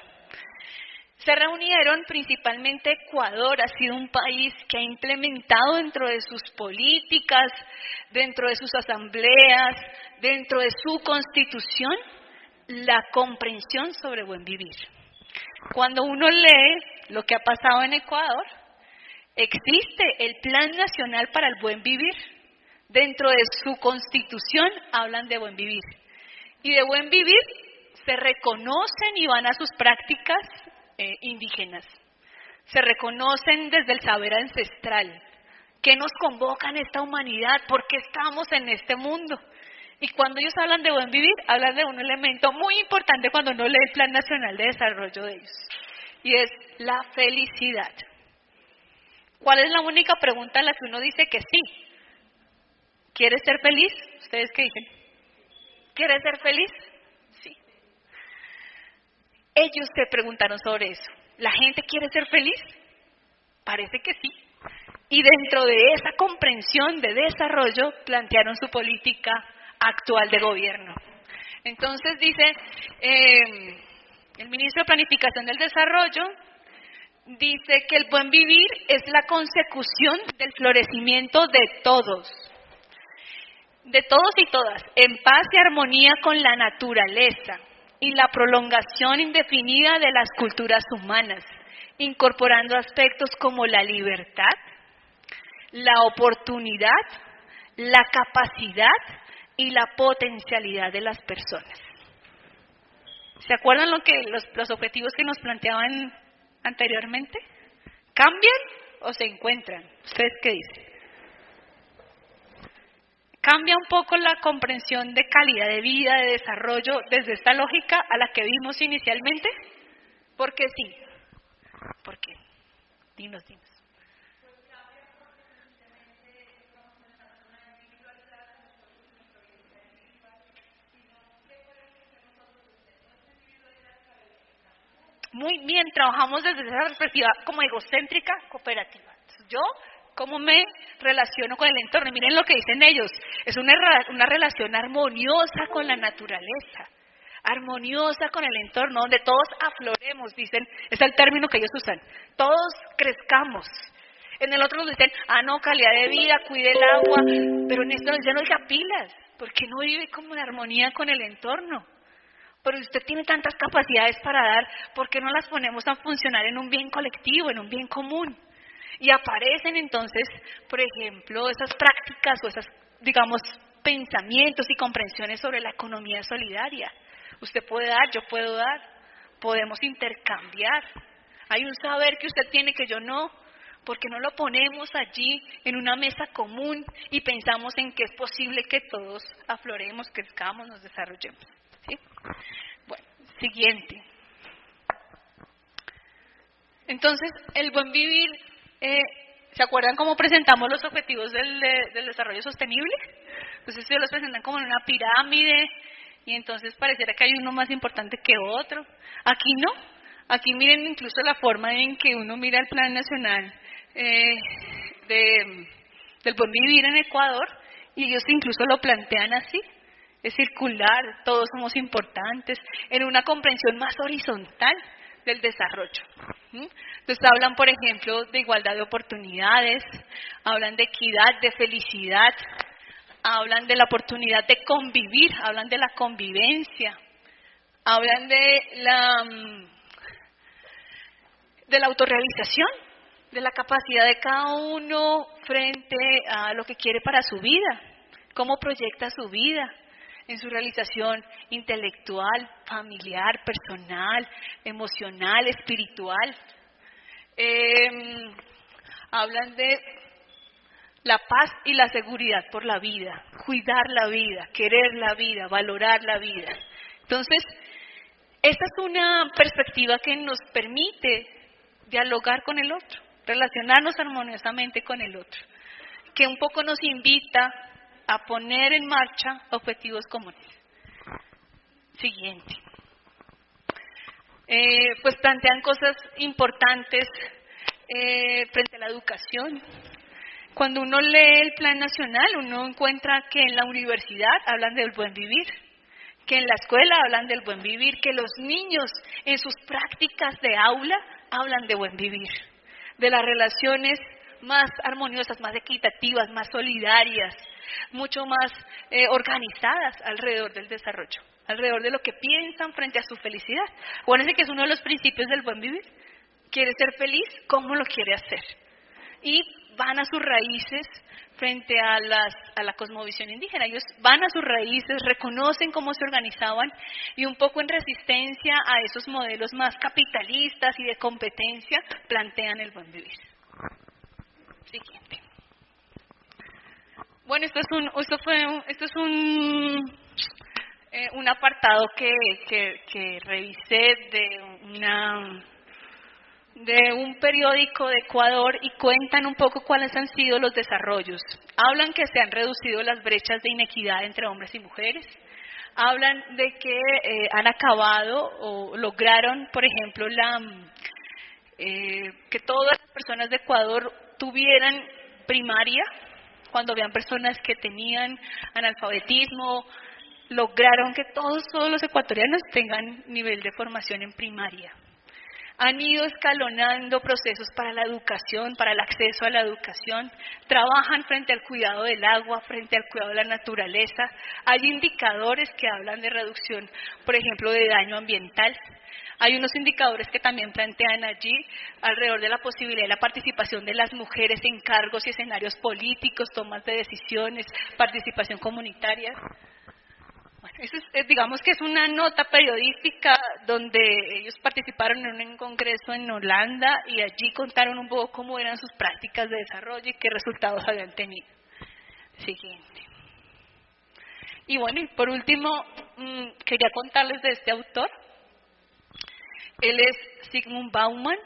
Se reunieron, principalmente Ecuador ha sido un país que ha implementado dentro de sus políticas, dentro de sus asambleas, dentro de su constitución, la comprensión sobre buen vivir. Cuando uno lee lo que ha pasado en Ecuador, existe el Plan Nacional para el Buen Vivir. Dentro de su constitución hablan de buen vivir. Y de buen vivir se reconocen y van a sus prácticas indígenas. Se reconocen desde el saber ancestral. ¿Qué nos convoca en esta humanidad? ¿Por qué estamos en este mundo? Y cuando ellos hablan de buen vivir, hablan de un elemento muy importante cuando uno lee el Plan Nacional de Desarrollo de ellos. Y es la felicidad. ¿Cuál es la única pregunta a la que uno dice que sí? ¿Quieres ser feliz? ¿Ustedes qué dicen? ¿Quieres ser feliz? Sí. Ellos se preguntaron sobre eso. ¿La gente quiere ser feliz? Parece que sí. Y dentro de esa comprensión de desarrollo, plantearon su política actual de gobierno. Entonces dice, el ministro de Planificación del Desarrollo dice que el buen vivir es la consecución del florecimiento de todos y todas, en paz y armonía con la naturaleza y la prolongación indefinida de las culturas humanas, incorporando aspectos como la libertad, la oportunidad, la capacidad y la potencialidad de las personas. ¿Se acuerdan los objetivos que nos planteaban anteriormente? ¿Cambian o se encuentran? ¿Ustedes qué dicen? ¿Cambia un poco la comprensión de calidad de vida, de desarrollo, desde esta lógica a la que vimos inicialmente? ¿Por qué sí? ¿Por qué? Dinos. Muy bien, trabajamos desde esa perspectiva como egocéntrica cooperativa. Entonces, yo, ¿cómo me relaciono con el entorno? Miren lo que dicen ellos, es una relación armoniosa con la naturaleza, armoniosa con el entorno, donde todos afloremos, dicen, es el término que ellos usan, todos crezcamos. En el otro nos dicen, no, calidad de vida, cuide el agua, pero en esto nos dicen, oiga, pilas, porque no vive como en armonía con el entorno. Pero usted tiene tantas capacidades para dar, ¿por qué no las ponemos a funcionar en un bien colectivo, en un bien común? Y aparecen entonces, por ejemplo, esas prácticas o esas, digamos, pensamientos y comprensiones sobre la economía solidaria. Usted puede dar, yo puedo dar, podemos intercambiar. Hay un saber que usted tiene que yo no, ¿por qué no lo ponemos allí en una mesa común y pensamos en que es posible que todos afloremos, crezcamos, nos desarrollemos? ¿Sí? Bueno, siguiente. Entonces, el buen vivir, ¿se acuerdan cómo presentamos los objetivos del desarrollo sostenible? Entonces, ellos los presentan como en una pirámide y entonces pareciera que hay uno más importante que otro. Aquí no. Aquí miren incluso la forma en que uno mira el Plan Nacional del Buen Vivir en Ecuador y ellos incluso lo plantean así. Es circular, todos somos importantes, en una comprensión más horizontal del desarrollo. Entonces hablan, por ejemplo, de igualdad de oportunidades, hablan de equidad, de felicidad, hablan de la oportunidad de convivir, hablan de la convivencia, hablan de la autorrealización, de la capacidad de cada uno frente a lo que quiere para su vida, cómo proyecta su vida en su realización intelectual, familiar, personal, emocional, espiritual. Hablan de la paz y la seguridad por la vida, cuidar la vida, querer la vida, valorar la vida. Entonces, esta es una perspectiva que nos permite dialogar con el otro, relacionarnos armoniosamente con el otro, que un poco nos invita a poner en marcha objetivos comunes. Siguiente. Pues plantean cosas importantes frente a la educación. Cuando uno lee el Plan Nacional, uno encuentra que en la universidad hablan del buen vivir, que en la escuela hablan del buen vivir, que los niños en sus prácticas de aula hablan de buen vivir, de las relaciones más armoniosas, más equitativas, más solidarias, mucho más organizadas alrededor del desarrollo, alrededor de lo que piensan frente a su felicidad. Acuérdense que es uno de los principios del buen vivir. ¿Quiere ser feliz? ¿Cómo lo quiere hacer? Y van a sus raíces frente a la cosmovisión indígena. Ellos van a sus raíces, reconocen cómo se organizaban y un poco en resistencia a esos modelos más capitalistas y de competencia plantean el buen vivir. Siguiente. Bueno, esto es un apartado que revisé de un periódico de Ecuador y cuentan un poco cuáles han sido los desarrollos. Hablan que se han reducido las brechas de inequidad entre hombres y mujeres. Hablan de que han acabado o lograron, por ejemplo, que todas las personas de Ecuador tuvieran primaria. Cuando habían personas que tenían analfabetismo, lograron que todos los ecuatorianos tengan nivel de formación en primaria. Han ido escalonando procesos para la educación, para el acceso a la educación, trabajan frente al cuidado del agua, frente al cuidado de la naturaleza. Hay indicadores que hablan de reducción, por ejemplo, de daño ambiental. Hay unos indicadores que también plantean allí alrededor de la posibilidad de la participación de las mujeres en cargos y escenarios políticos, tomas de decisiones, participación comunitaria. Bueno, digamos que es una nota periodística donde ellos participaron en un congreso en Holanda y allí contaron un poco cómo eran sus prácticas de desarrollo y qué resultados habían tenido. Siguiente. Y bueno, y por último, quería contarles de este autor. Él es Zygmunt Bauman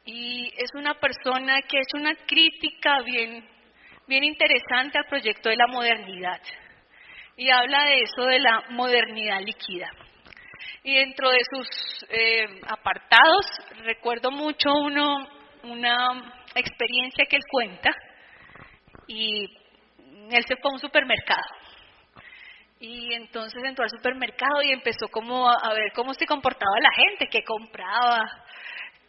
y es una persona que ha hecho una crítica bien interesante al proyecto de la modernidad. Y habla de eso, de la modernidad líquida. Y dentro de sus apartados, recuerdo mucho una experiencia que él cuenta, y él se fue a un supermercado. Y entonces entró al supermercado y empezó como a ver cómo se comportaba la gente, qué compraba,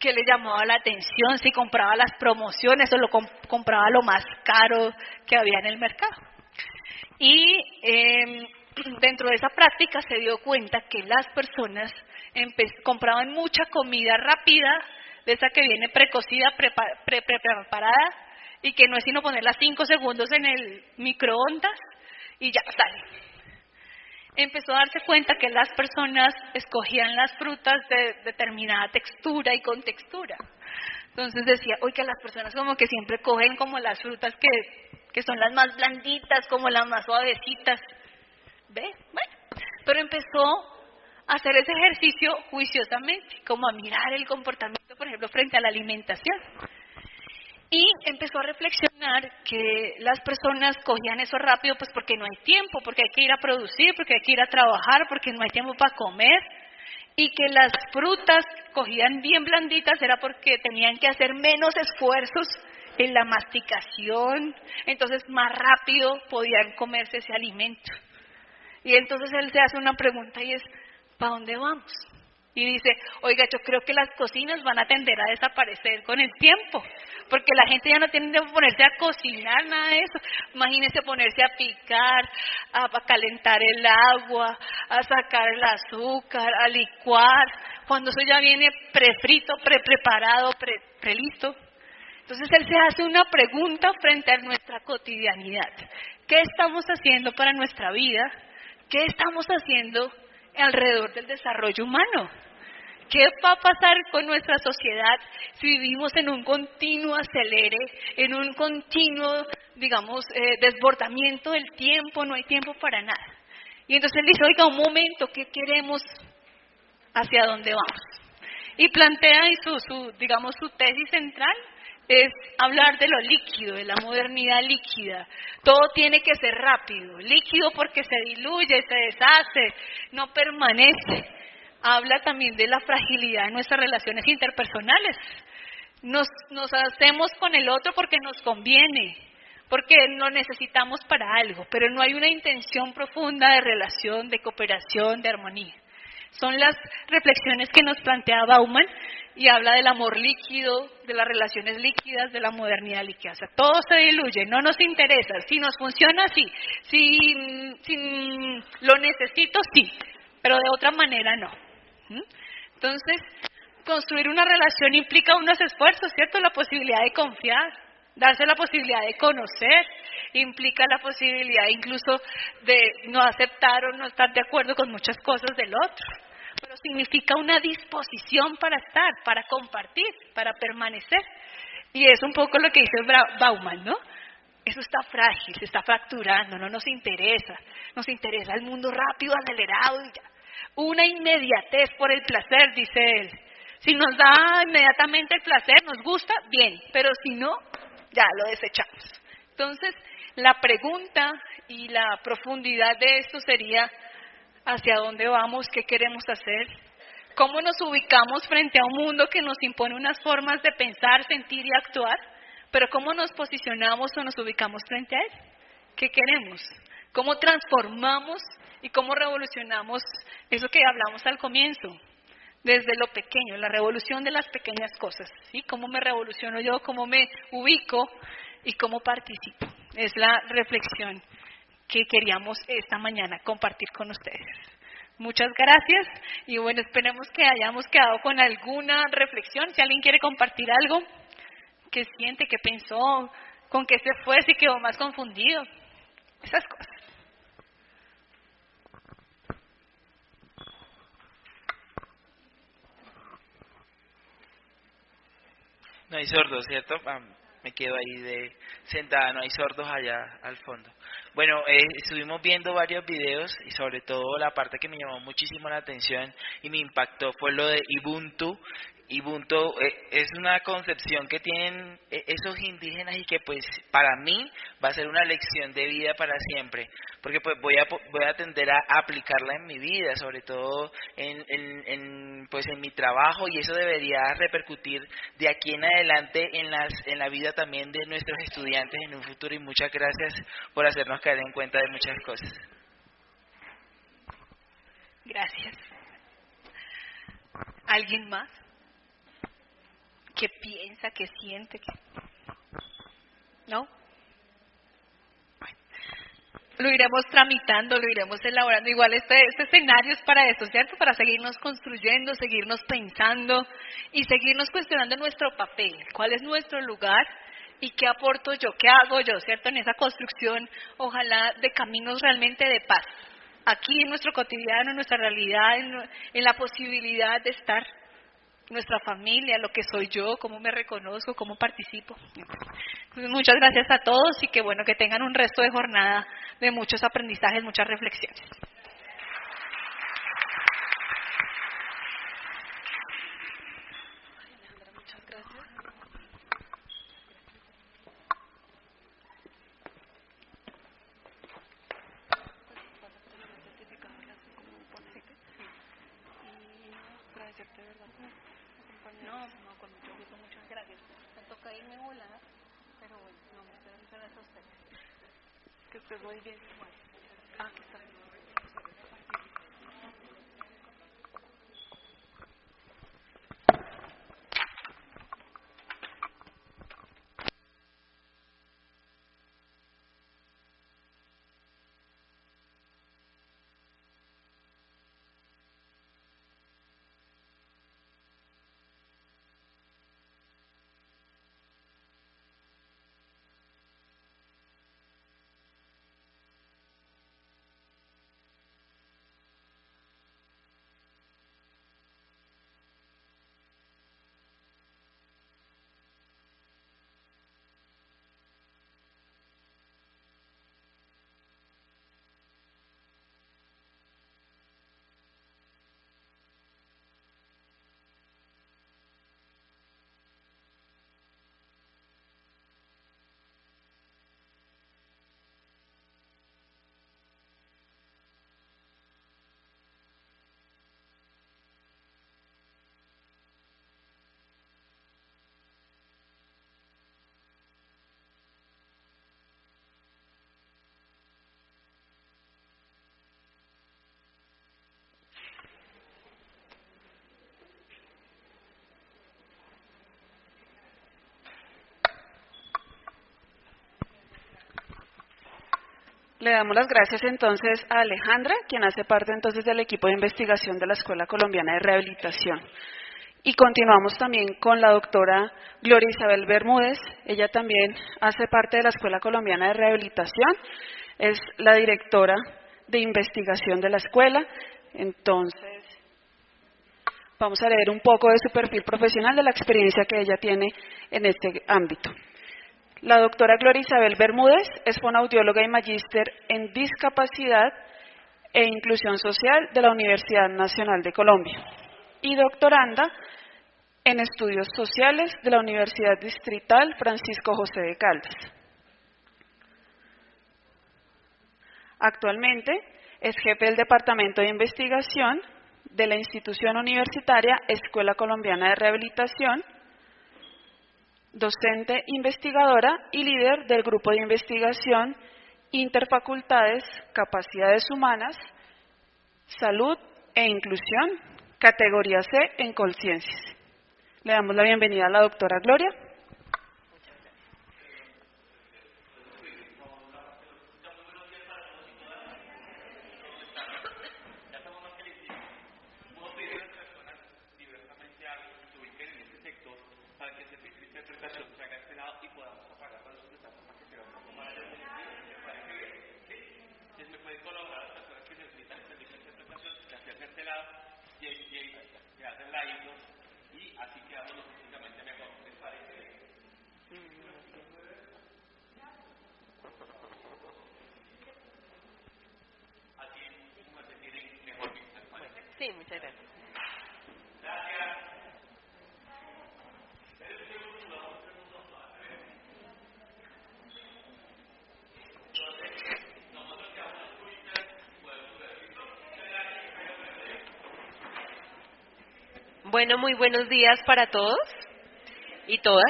qué le llamaba la atención, si compraba las promociones o compraba lo más caro que había en el mercado. Y dentro de esa práctica se dio cuenta que las personas compraban mucha comida rápida, de esa que viene precocida, preparada, y que no es sino ponerla 5 segundos en el microondas y ya sale. Empezó a darse cuenta que las personas escogían las frutas de determinada textura y contextura. Entonces decía, oiga, las personas como que siempre cogen como las frutas que son las más blanditas, como las más suavecitas. ¿Ve? Bueno, pero empezó a hacer ese ejercicio juiciosamente, como a mirar el comportamiento, por ejemplo, frente a la alimentación. Y empezó a reflexionar que las personas cogían eso rápido pues porque no hay tiempo, porque hay que ir a producir, porque hay que ir a trabajar, porque no hay tiempo para comer. Y que las frutas cogían bien blanditas era porque tenían que hacer menos esfuerzos en la masticación, entonces más rápido podían comerse ese alimento. Y entonces él se hace una pregunta y es, ¿para dónde vamos? Y dice, oiga, yo creo que las cocinas van a tender a desaparecer con el tiempo, porque la gente ya no tiene que ponerse a cocinar, nada de eso. Imagínese ponerse a picar, a calentar el agua, a sacar el azúcar, a licuar, cuando eso ya viene prefrito, preparado, prelisto. Entonces él se hace una pregunta frente a nuestra cotidianidad. ¿Qué estamos haciendo para nuestra vida? ¿Qué estamos haciendo alrededor del desarrollo humano? ¿Qué va a pasar con nuestra sociedad si vivimos en un continuo acelere, en un continuo, digamos, desbordamiento del tiempo? No hay tiempo para nada. Y entonces él dice, oiga, un momento, ¿qué queremos? ¿Hacia dónde vamos? Y plantea y su tesis central es hablar de lo líquido, de la modernidad líquida. Todo tiene que ser rápido, líquido porque se diluye, se deshace, no permanece. Habla también de la fragilidad de nuestras relaciones interpersonales. Nos hacemos con el otro porque nos conviene, porque lo necesitamos para algo, pero no hay una intención profunda de relación, de cooperación, de armonía. Son las reflexiones que nos plantea Bauman y habla del amor líquido, de las relaciones líquidas, de la modernidad líquida. O sea, todo se diluye, no nos interesa. Si nos funciona, sí. Si lo necesito, sí. Pero de otra manera, no. Entonces, construir una relación implica unos esfuerzos, ¿cierto? La posibilidad de confiar, darse la posibilidad de conocer, implica la posibilidad incluso de no aceptar o no estar de acuerdo con muchas cosas del otro. Pero significa una disposición para estar, para compartir, para permanecer. Y es un poco lo que dice Bauman, ¿no? Eso está frágil, se está fracturando, no nos interesa. Nos interesa el mundo rápido, acelerado y ya. Una inmediatez por el placer, dice él. Si nos da inmediatamente el placer, nos gusta, bien, pero si no, ya lo desechamos. Entonces, la pregunta y la profundidad de esto sería, ¿hacia dónde vamos? ¿Qué queremos hacer? ¿Cómo nos ubicamos frente a un mundo que nos impone unas formas de pensar, sentir y actuar? Pero ¿cómo nos posicionamos o nos ubicamos frente a él? ¿Qué queremos? ¿Cómo transformamos y cómo revolucionamos eso que hablamos al comienzo? Desde lo pequeño, la revolución de las pequeñas cosas, ¿sí? ¿Cómo me revoluciono yo? ¿Cómo me ubico? ¿Y cómo participo? Es la reflexión que queríamos esta mañana compartir con ustedes. Muchas gracias y bueno, esperemos que hayamos quedado con alguna reflexión. Si alguien quiere compartir algo, ¿qué siente? ¿Qué pensó? ¿Con qué se fue? ¿Si quedó más confundido? Esas cosas. No hay sordos, ¿cierto? Me quedo ahí sentada, no hay sordos allá al fondo. Bueno, estuvimos viendo varios videos y sobre todo la parte que me llamó muchísimo la atención y me impactó fue lo de Ubuntu. Ubuntu es una concepción que tienen esos indígenas y que pues para mí va a ser una lección de vida para siempre, porque pues voy a tender a aplicarla en mi vida, sobre todo en mi trabajo, y eso debería repercutir de aquí en adelante en la vida también de nuestros estudiantes en un futuro. Y muchas gracias por hacernos caer en cuenta de muchas cosas. Gracias. ¿Alguien más? ¿Qué piensa, qué siente? ¿No? Bueno, lo iremos tramitando, lo iremos elaborando. Igual este escenario es para eso, ¿cierto? Para seguirnos construyendo, seguirnos pensando y seguirnos cuestionando nuestro papel. ¿Cuál es nuestro lugar? ¿Y qué aporto yo? ¿Qué hago yo? ¿Cierto? En esa construcción, ojalá, de caminos realmente de paz. Aquí en nuestro cotidiano, en nuestra realidad, en la posibilidad de estar nuestra familia, lo que soy yo, cómo me reconozco, cómo participo. Entonces, muchas gracias a todos y que bueno, que tengan un resto de jornada de muchos aprendizajes, muchas reflexiones. Muchas gracias. No, con mucho gusto, muchas gracias. Me toca irme volar, pero bueno, no, muchas gracias a ustedes. Que estés muy bien. Aquí está. Le damos las gracias entonces a Alejandra, quien hace parte entonces del equipo de investigación de la Escuela Colombiana de Rehabilitación. Y continuamos también con la doctora Gloria Isabel Bermúdez. Ella también hace parte de la Escuela Colombiana de Rehabilitación, es la directora de investigación de la escuela. Entonces, vamos a leer un poco de su perfil profesional, de la experiencia que ella tiene en este ámbito. La doctora Gloria Isabel Bermúdez es fonoaudióloga y magíster en discapacidad e inclusión social de la Universidad Nacional de Colombia y doctoranda en estudios sociales de la Universidad Distrital Francisco José de Caldas. Actualmente es jefe del Departamento de Investigación de la institución universitaria Escuela Colombiana de Rehabilitación, docente investigadora y líder del grupo de investigación Interfacultades, Capacidades Humanas, Salud e Inclusión, categoría C en Colciencias. Le damos la bienvenida a la doctora Gloria. y así quedamos logísticamente mejor. ¿Les parece? Sí, muchas gracias. Bueno, muy buenos días para todos y todas.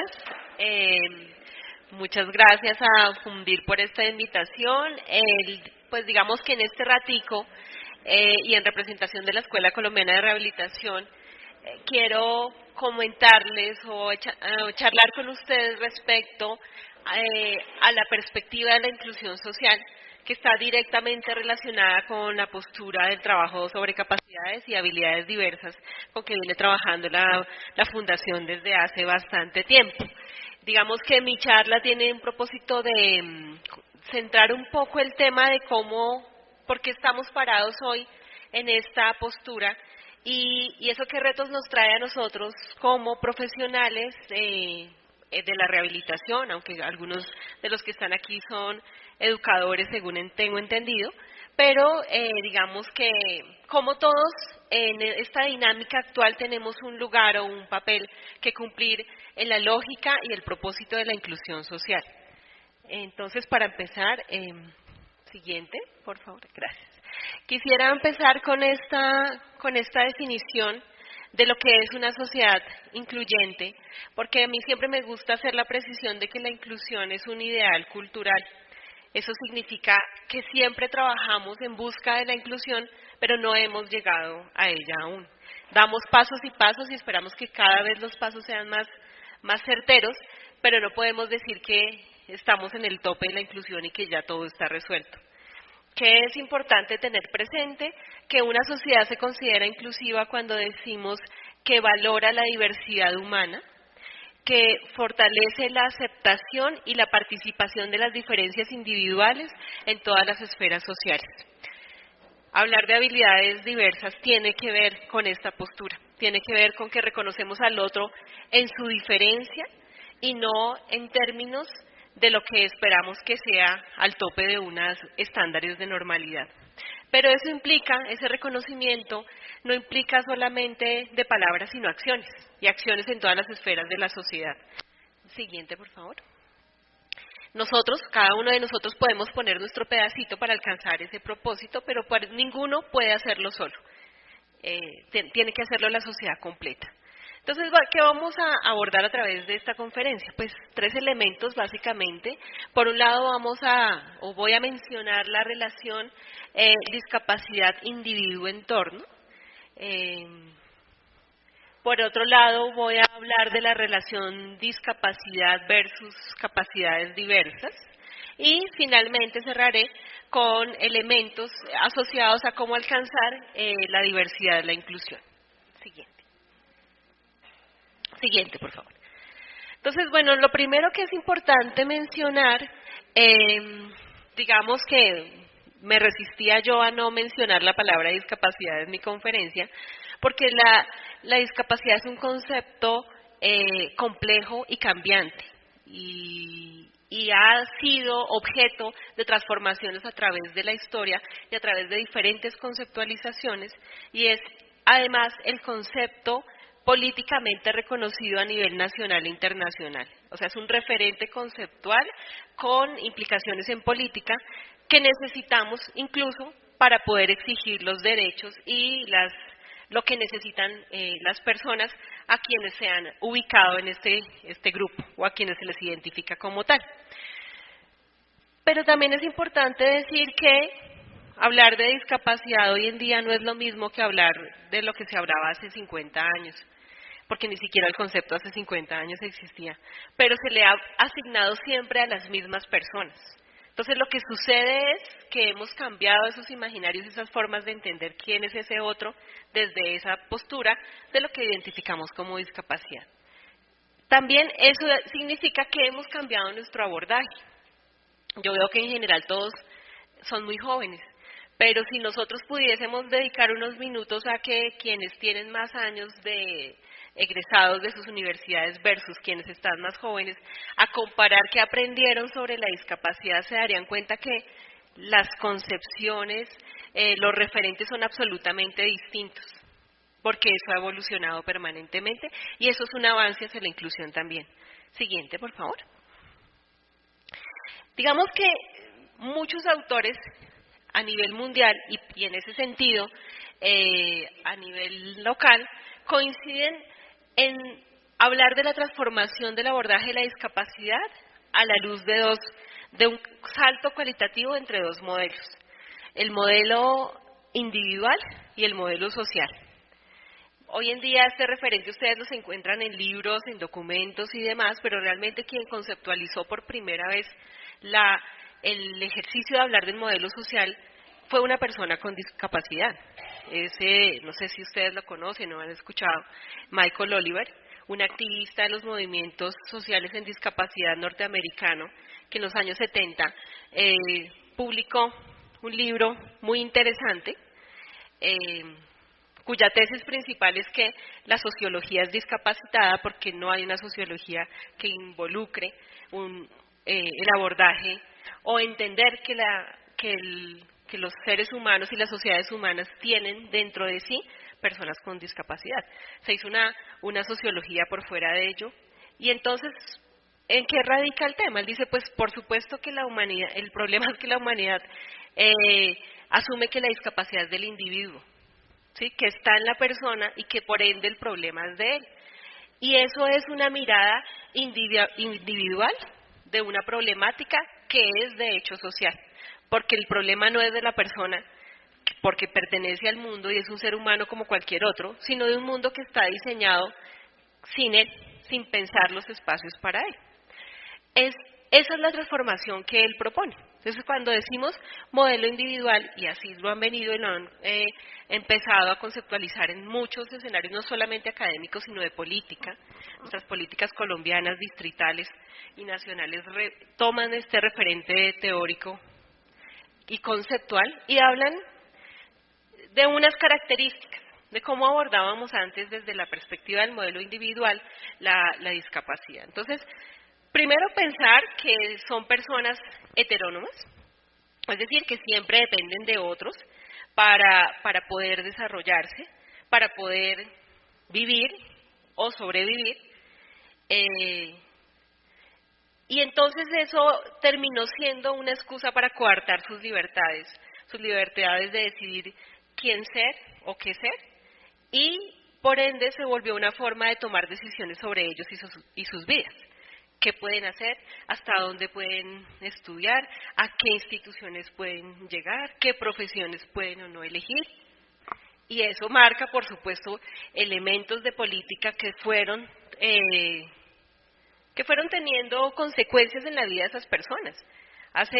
Muchas gracias a Fundir por esta invitación. Pues digamos que en este ratico y en representación de la Escuela Colombiana de Rehabilitación, quiero comentarles o charlar con ustedes respecto a la perspectiva de la inclusión social, que está directamente relacionada con la postura del trabajo sobre capacidades y habilidades diversas, con que viene trabajando la Fundación desde hace bastante tiempo. Digamos que mi charla tiene un propósito de centrar un poco el tema de por qué estamos parados hoy en esta postura y eso qué retos nos trae a nosotros como profesionales de la rehabilitación, aunque algunos de los que están aquí son educadores, según tengo entendido, pero digamos que como todos en esta dinámica actual tenemos un lugar o un papel que cumplir en la lógica y el propósito de la inclusión social. Entonces, para empezar, siguiente, por favor, gracias. Quisiera empezar con esta definición de lo que es una sociedad incluyente, porque a mí siempre me gusta hacer la precisión de que la inclusión es un ideal cultural. Eso significa que siempre trabajamos en busca de la inclusión, pero no hemos llegado a ella aún. Damos pasos y pasos y esperamos que cada vez los pasos sean más certeros, pero no podemos decir que estamos en el tope de la inclusión y que ya todo está resuelto. Que es importante tener presente que una sociedad se considera inclusiva cuando decimos que valora la diversidad humana, que fortalece la aceptación y la participación de las diferencias individuales en todas las esferas sociales. Hablar de habilidades diversas tiene que ver con esta postura, tiene que ver con que reconocemos al otro en su diferencia y no en términos de lo que esperamos que sea al tope de unos estándares de normalidad. Pero eso implica, ese reconocimiento, no implica solamente de palabras, sino acciones, y acciones en todas las esferas de la sociedad. Siguiente, por favor. Nosotros, cada uno de nosotros podemos poner nuestro pedacito para alcanzar ese propósito, pero ninguno puede hacerlo solo. Tiene que hacerlo la sociedad completa. Entonces, ¿qué vamos a abordar a través de esta conferencia? Pues 3 elementos básicamente. Por un lado voy a mencionar la relación discapacidad individuo-entorno. Por otro lado, voy a hablar de la relación discapacidad versus capacidades diversas. Y finalmente cerraré con elementos asociados a cómo alcanzar la diversidad, la inclusión. Siguiente, por favor. Entonces, bueno, lo primero que es importante mencionar, digamos que me resistía yo a no mencionar la palabra discapacidad en mi conferencia, porque la discapacidad es un concepto complejo y cambiante, y ha sido objeto de transformaciones a través de la historia y a través de diferentes conceptualizaciones, y es además el concepto políticamente reconocido a nivel nacional e internacional. O sea, es un referente conceptual con implicaciones en política que necesitamos incluso para poder exigir los derechos y lo que necesitan las personas a quienes se han ubicado en este grupo o a quienes se les identifica como tal. Pero también es importante decir que hablar de discapacidad hoy en día no es lo mismo que hablar de lo que se hablaba hace 50 años, porque ni siquiera el concepto hace 50 años existía, pero se le ha asignado siempre a las mismas personas. Entonces lo que sucede es que hemos cambiado esos imaginarios, esas formas de entender quién es ese otro desde esa postura de lo que identificamos como discapacidad. También eso significa que hemos cambiado nuestro abordaje. Yo veo que en general todos son muy jóvenes, pero si nosotros pudiésemos dedicar unos minutos a que quienes tienen más años de egresados de sus universidades versus quienes están más jóvenes, a comparar qué aprendieron sobre la discapacidad, se darían cuenta que las concepciones, los referentes son absolutamente distintos. porque eso ha evolucionado permanentemente y eso es un avance hacia la inclusión también. Siguiente, por favor. Digamos que muchos autores a nivel mundial y en ese sentido a nivel local coinciden en hablar de la transformación del abordaje de la discapacidad a la luz de un salto cualitativo entre dos modelos, el modelo individual y el modelo social. Hoy en día este referente ustedes los encuentran en libros, en documentos y demás, pero realmente quien conceptualizó por primera vez el ejercicio de hablar del modelo social fue una persona con discapacidad. No sé si ustedes lo conocen o han escuchado, Michael Oliver, un activista de los movimientos sociales en discapacidad norteamericano, que en los años 70 publicó un libro muy interesante, cuya tesis principal es que la sociología es discapacitada porque no hay una sociología que involucre el abordaje o entender que los seres humanos y las sociedades humanas tienen dentro de sí personas con discapacidad. Se hizo una sociología por fuera de ello y entonces, ¿en qué radica el tema? Él dice, pues por supuesto que el problema es que la humanidad asume que la discapacidad es del individuo, ¿sí? Que está en la persona y que por ende el problema es de él. Y eso es una mirada individual de una problemática que es de hecho social, porque el problema no es de la persona porque pertenece al mundo y es un ser humano como cualquier otro, sino de un mundo que está diseñado sin él, sin pensar los espacios para él. Esa es la transformación que él propone. Entonces, cuando decimos modelo individual, y así lo han venido y lo han empezado a conceptualizar en muchos escenarios, no solamente académicos, sino de política, nuestras políticas colombianas, distritales y nacionales toman este referente teórico y conceptual y hablan de unas características, de cómo abordábamos antes desde la perspectiva del modelo individual la discapacidad. Entonces, primero pensar que son personas heterónomas, es decir, que siempre dependen de otros para poder desarrollarse, para poder vivir o sobrevivir. Y entonces eso terminó siendo una excusa para coartar sus libertades de decidir quién ser o qué ser, y por ende se volvió una forma de tomar decisiones sobre ellos y sus vidas. ¿Qué pueden hacer? ¿Hasta dónde pueden estudiar? ¿A qué instituciones pueden llegar? ¿Qué profesiones pueden o no elegir? Y eso marca, por supuesto, elementos de política que fueron teniendo consecuencias en la vida de esas personas. Hace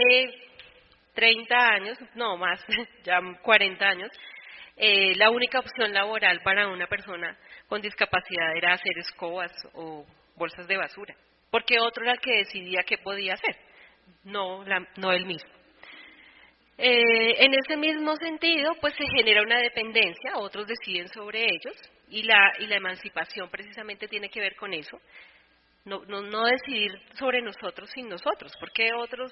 30 años, no más, ya 40 años, la única opción laboral para una persona con discapacidad era hacer escobas o bolsas de basura, porque otro era el que decidía qué podía hacer, no él mismo. En ese mismo sentido, pues se genera una dependencia, otros deciden sobre ellos, y la emancipación precisamente tiene que ver con eso. No decidir sobre nosotros sin nosotros, porque otros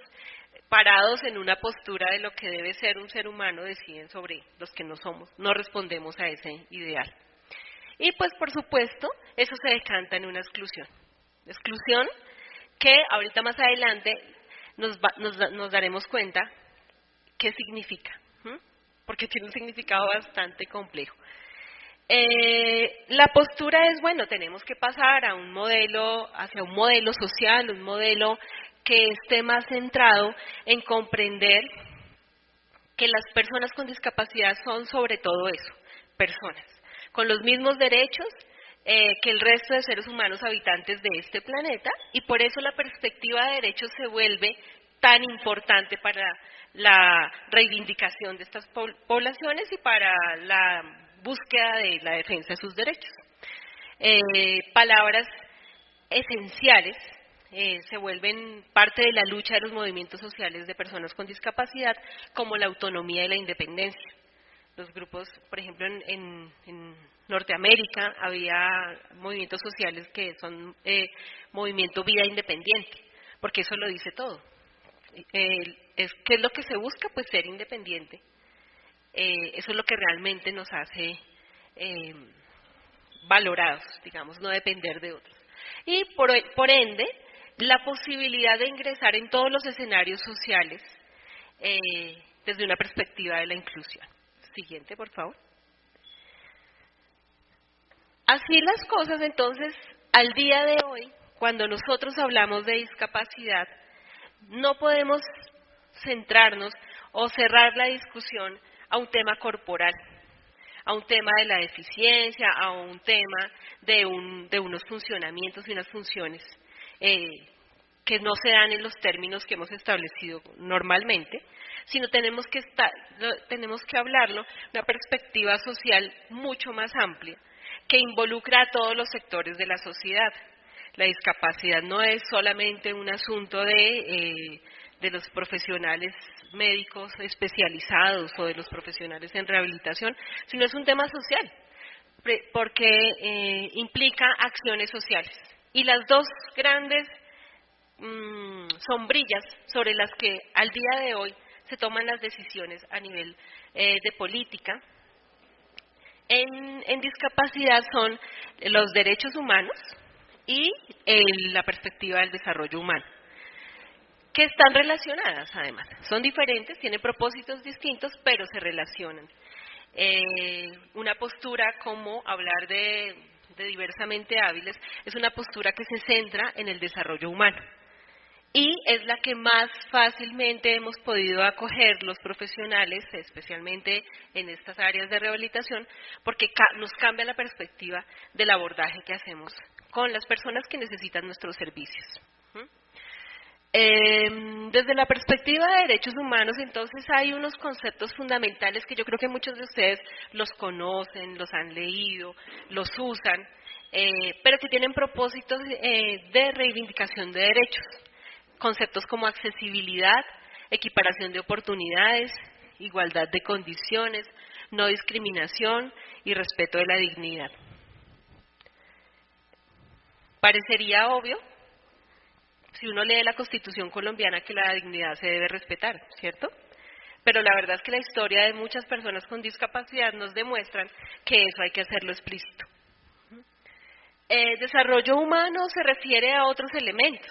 parados en una postura de lo que debe ser un ser humano deciden sobre los que no somos, no respondemos a ese ideal. Y pues por supuesto eso se decanta en una exclusión que ahorita más adelante nos daremos cuenta qué significa, porque tiene un significado bastante complejo. La postura es, bueno, tenemos que pasar hacia un modelo social, un modelo que esté más centrado en comprender que las personas con discapacidad son sobre todo eso, personas, con los mismos derechos que el resto de seres humanos habitantes de este planeta, y por eso la perspectiva de derechos se vuelve tan importante para la reivindicación de estas poblaciones y para la búsqueda de la defensa de sus derechos. Palabras esenciales se vuelven parte de la lucha de los movimientos sociales de personas con discapacidad, como la autonomía y la independencia. Los grupos, por ejemplo, en Norteamérica había movimientos sociales que son movimiento vida independiente, porque eso lo dice todo. ¿Qué es lo que se busca? Pues ser independiente. Eso es lo que realmente nos hace valorados, digamos, no depender de otros. Y por ende, la posibilidad de ingresar en todos los escenarios sociales desde una perspectiva de la inclusión. Siguiente, por favor. Así las cosas, entonces, al día de hoy, cuando nosotros hablamos de discapacidad, no podemos centrarnos o cerrar la discusión a un tema corporal, a un tema de la deficiencia, a un tema de unos funcionamientos y unas funciones que no se dan en los términos que hemos establecido normalmente, sino tenemos que hablarlo de una perspectiva social mucho más amplia, que involucra a todos los sectores de la sociedad. La discapacidad no es solamente un asunto de los profesionales médicos especializados o de los profesionales en rehabilitación, sino es un tema social, porque implica acciones sociales. Y las dos grandes sombrillas sobre las que al día de hoy se toman las decisiones a nivel de política en discapacidad son los derechos humanos y la perspectiva del desarrollo humano, que están relacionadas además. Son diferentes, tienen propósitos distintos, pero se relacionan. Una postura como hablar de diversamente hábiles es una postura que se centra en el desarrollo humano. Y es la que más fácilmente hemos podido acoger los profesionales, especialmente en estas áreas de rehabilitación, porque nos cambia la perspectiva del abordaje que hacemos con las personas que necesitan nuestros servicios. Desde la perspectiva de derechos humanos, entonces, hay unos conceptos fundamentales que yo creo que muchos de ustedes los conocen, los han leído, los usan, pero que tienen propósitos de reivindicación de derechos. Conceptos como accesibilidad, equiparación de oportunidades, igualdad de condiciones, no discriminación y respeto de la dignidad. Parecería obvio, si uno lee la Constitución colombiana, que la dignidad se debe respetar, ¿cierto? Pero la verdad es que la historia de muchas personas con discapacidad nos demuestran que eso hay que hacerlo explícito. Desarrollo humano se refiere a otros elementos,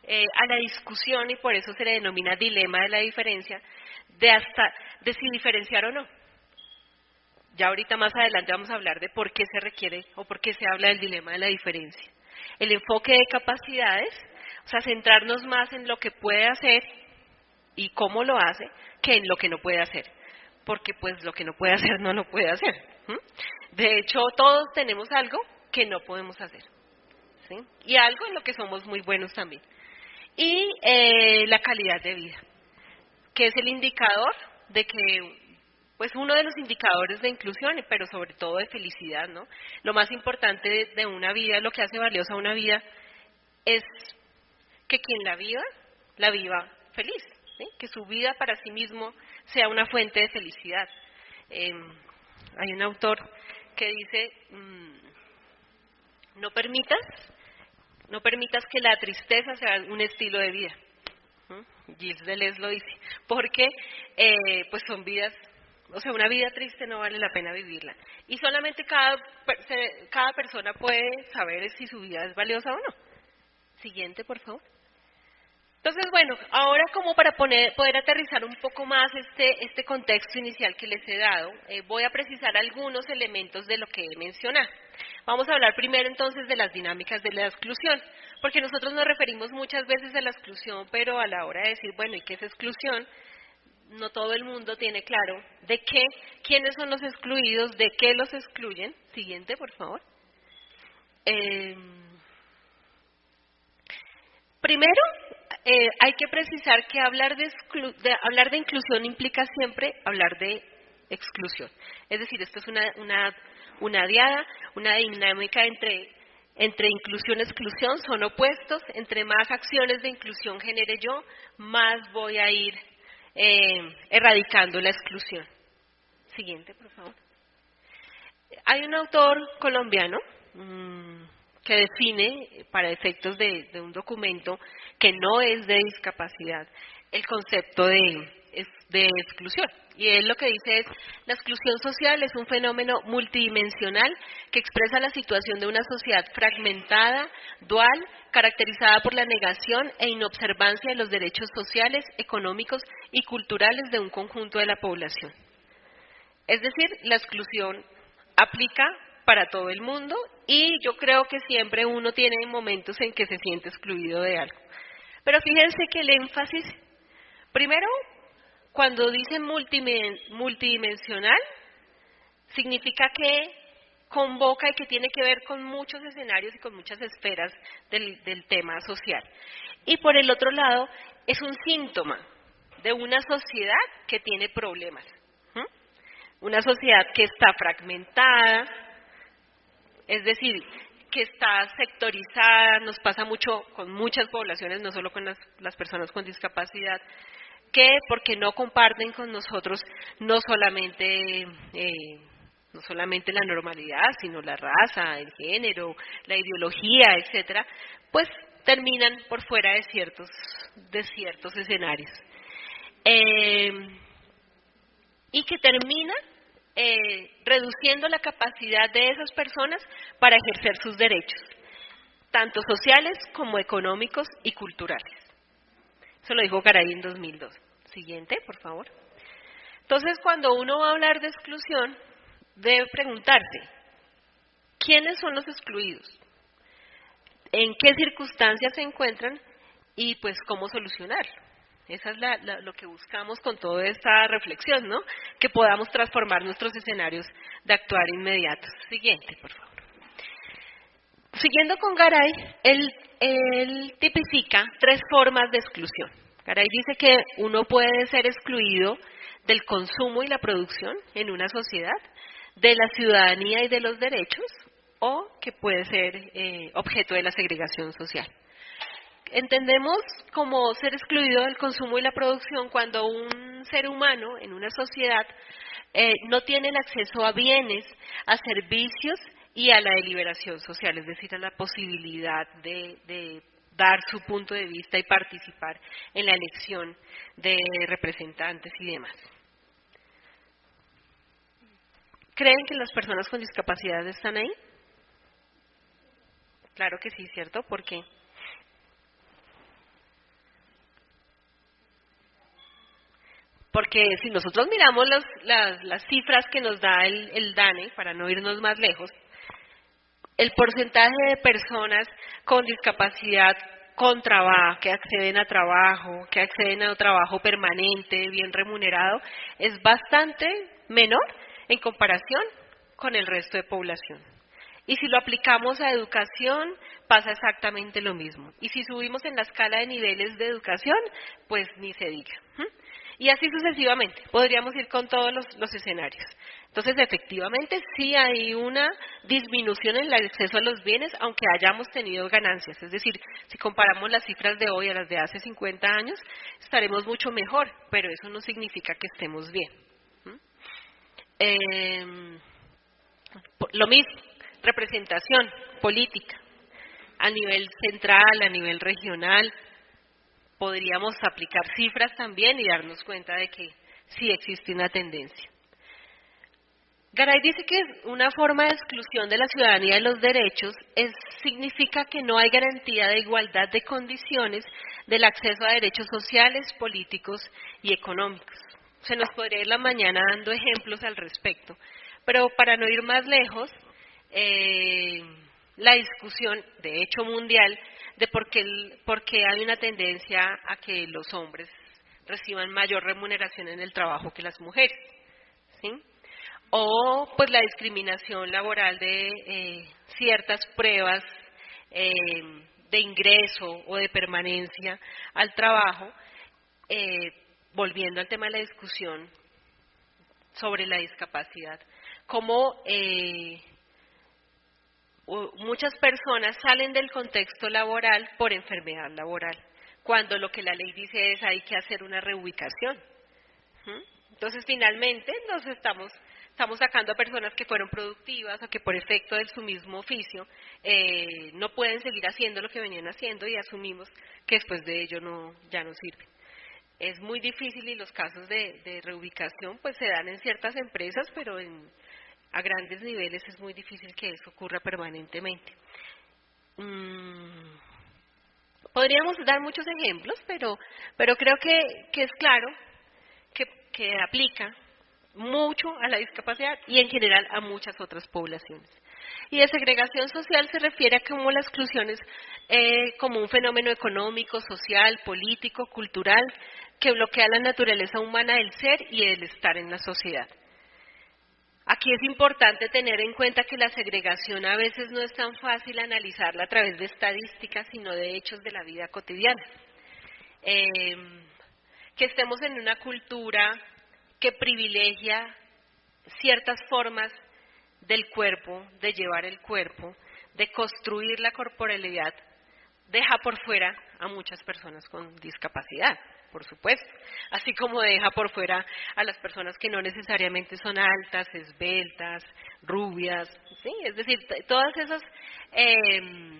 a la discusión, y por eso se le denomina dilema de la diferencia, de si diferenciar o no. Ya ahorita más adelante vamos a hablar de por qué se requiere o por qué se habla del dilema de la diferencia. El enfoque de capacidades, o sea, centrarnos más en lo que puede hacer y cómo lo hace, que en lo que no puede hacer, porque pues lo que no puede hacer no lo puede hacer. De hecho, todos tenemos algo que no podemos hacer, ¿sí? Y algo en lo que somos muy buenos también. Y la calidad de vida, que es el indicador de que, pues uno de los indicadores de inclusión, pero sobre todo de felicidad, ¿no? Lo más importante de una vida, lo que hace valiosa una vida, es que quien la viva feliz, ¿sí? Que su vida para sí mismo sea una fuente de felicidad. Hay un autor que dice, no permitas que la tristeza sea un estilo de vida. Gilles Deleuze lo dice, porque pues son vidas, o sea, una vida triste no vale la pena vivirla. Y solamente cada persona puede saber si su vida es valiosa o no. Siguiente, por favor. Entonces, bueno, ahora como para poder aterrizar un poco más este contexto inicial que les he dado, voy a precisar algunos elementos de lo que he mencionado. Vamos a hablar primero entonces de las dinámicas de la exclusión, porque nosotros nos referimos muchas veces a la exclusión, pero a la hora de decir, bueno, ¿y qué es exclusión? No todo el mundo tiene claro de quiénes son los excluidos, de qué los excluyen. Siguiente, por favor. Primero, hay que precisar que hablar de inclusión implica siempre hablar de exclusión. Es decir, esto es una diada, una dinámica entre inclusión y exclusión, son opuestos. Entre más acciones de inclusión genere yo, más voy a ir erradicando la exclusión. Siguiente, por favor. Hay un autor colombiano que define, para efectos de un documento que no es de discapacidad, el concepto de de exclusión. Y él lo que dice es, la exclusión social es un fenómeno multidimensional que expresa la situación de una sociedad fragmentada, dual, caracterizada por la negación e inobservancia de los derechos sociales, económicos y culturales de un conjunto de la población. Es decir, la exclusión aplica para todo el mundo y yo creo que siempre uno tiene momentos en que se siente excluido de algo. Pero fíjense que el énfasis, primero, cuando dicen multidimensional, significa que convoca y que tiene que ver con muchos escenarios y con muchas esferas del tema social. Y por el otro lado, es un síntoma de una sociedad que tiene problemas. Una sociedad que está fragmentada, es decir, que está sectorizada, nos pasa mucho con muchas poblaciones, no solo con las personas con discapacidad, que porque no comparten con nosotros no solamente la normalidad, sino la raza, el género, la ideología, etcétera, pues terminan por fuera de ciertos escenarios. Y que termina reduciendo la capacidad de esas personas para ejercer sus derechos, tanto sociales como económicos y culturales. Eso lo dijo Garay en 2002. Siguiente, por favor. Entonces, cuando uno va a hablar de exclusión, debe preguntarse, ¿quiénes son los excluidos? ¿En qué circunstancias se encuentran? Y pues, ¿cómo solucionarlo? Esa es lo que buscamos con toda esta reflexión, ¿no? Que podamos transformar nuestros escenarios de actuar inmediatos. Siguiente, por favor. Siguiendo con Garay, él tipifica 3 formas de exclusión. Garay dice que uno puede ser excluido del consumo y la producción en una sociedad, de la ciudadanía y de los derechos, o que puede ser objeto de la segregación social. Entendemos como ser excluido del consumo y la producción cuando un ser humano en una sociedad no tiene el acceso a bienes, a servicios y a la deliberación social, es decir, a la posibilidad de dar su punto de vista y participar en la elección de representantes y demás. ¿Creen que las personas con discapacidad están ahí? Claro que sí, ¿cierto? ¿Por qué? Porque si nosotros miramos las cifras que nos da el DANE, para no irnos más lejos, el porcentaje de personas con discapacidad con trabajo, que acceden a un trabajo permanente, bien remunerado, es bastante menor en comparación con el resto de población. Y si lo aplicamos a educación, pasa exactamente lo mismo. Y si subimos en la escala de niveles de educación, pues ni se diga. Y así sucesivamente, podríamos ir con todos los escenarios. Entonces, efectivamente, sí hay una disminución en el acceso a los bienes, aunque hayamos tenido ganancias. Es decir, si comparamos las cifras de hoy a las de hace 50 años, estaremos mucho mejor, pero eso no significa que estemos bien. Lo mismo, representación política, a nivel central, a nivel regional. Podríamos aplicar cifras también y darnos cuenta de que sí existe una tendencia. Garay dice que una forma de exclusión de la ciudadanía de los derechos significa que no hay garantía de igualdad de condiciones del acceso a derechos sociales, políticos y económicos. Se nos podría ir la mañana dando ejemplos al respecto, pero para no ir más lejos, la discusión, de hecho mundial, de por qué hay una tendencia a que los hombres reciban mayor remuneración en el trabajo que las mujeres, ¿sí? O pues la discriminación laboral de ciertas pruebas de ingreso o de permanencia al trabajo, volviendo al tema de la discusión sobre la discapacidad, como muchas personas salen del contexto laboral por enfermedad laboral, cuando lo que la ley dice es hay que hacer una reubicación. Entonces, finalmente, nos estamos sacando a personas que fueron productivas o que por efecto de su mismo oficio no pueden seguir haciendo lo que venían haciendo y asumimos que después de ello ya no sirve. Es muy difícil y los casos de reubicación pues se dan en ciertas empresas, pero a grandes niveles es muy difícil que eso ocurra permanentemente. Podríamos dar muchos ejemplos, pero creo que es claro que aplica mucho a la discapacidad y en general a muchas otras poblaciones. Y de segregación social se refiere a cómo la exclusión es como un fenómeno económico, social, político, cultural, que bloquea la naturaleza humana del ser y del estar en la sociedad. Aquí es importante tener en cuenta que la segregación a veces no es tan fácil analizarla a través de estadísticas, sino de hechos de la vida cotidiana. Que estemos en una cultura que privilegia ciertas formas del cuerpo, de llevar el cuerpo, de construir la corporalidad, deja por fuera a muchas personas con discapacidad, por supuesto, así como deja por fuera a las personas que no necesariamente son altas, esbeltas, rubias, ¿sí? Es decir, todos esos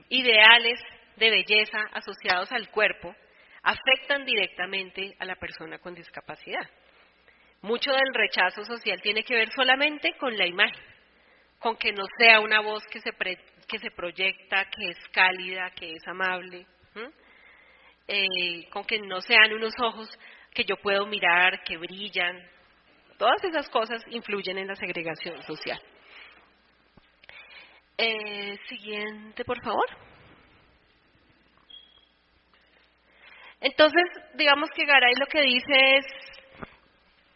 ideales de belleza asociados al cuerpo afectan directamente a la persona con discapacidad. Mucho del rechazo social tiene que ver solamente con la imagen, con que no sea una voz que se proyecta, que es cálida, que es amable, con que no sean unos ojos que yo puedo mirar, que brillan. Todas esas cosas influyen en la segregación social. Siguiente, por favor. Entonces, digamos que Garay lo que dice es,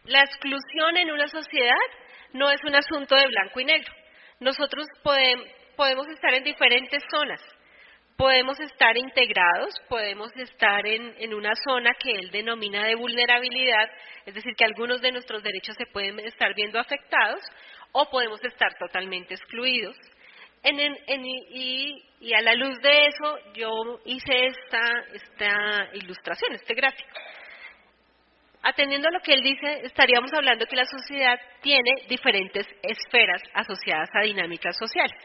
la exclusión en una sociedad no es un asunto de blanco y negro. Nosotros podemos estar en diferentes zonas, podemos estar integrados, podemos estar en una zona que él denomina de vulnerabilidad, es decir, que algunos de nuestros derechos se pueden estar viendo afectados, o podemos estar totalmente excluidos. Y a la luz de eso yo hice esta ilustración, este gráfico. Atendiendo a lo que él dice, estaríamos hablando que la sociedad tiene diferentes esferas asociadas a dinámicas sociales.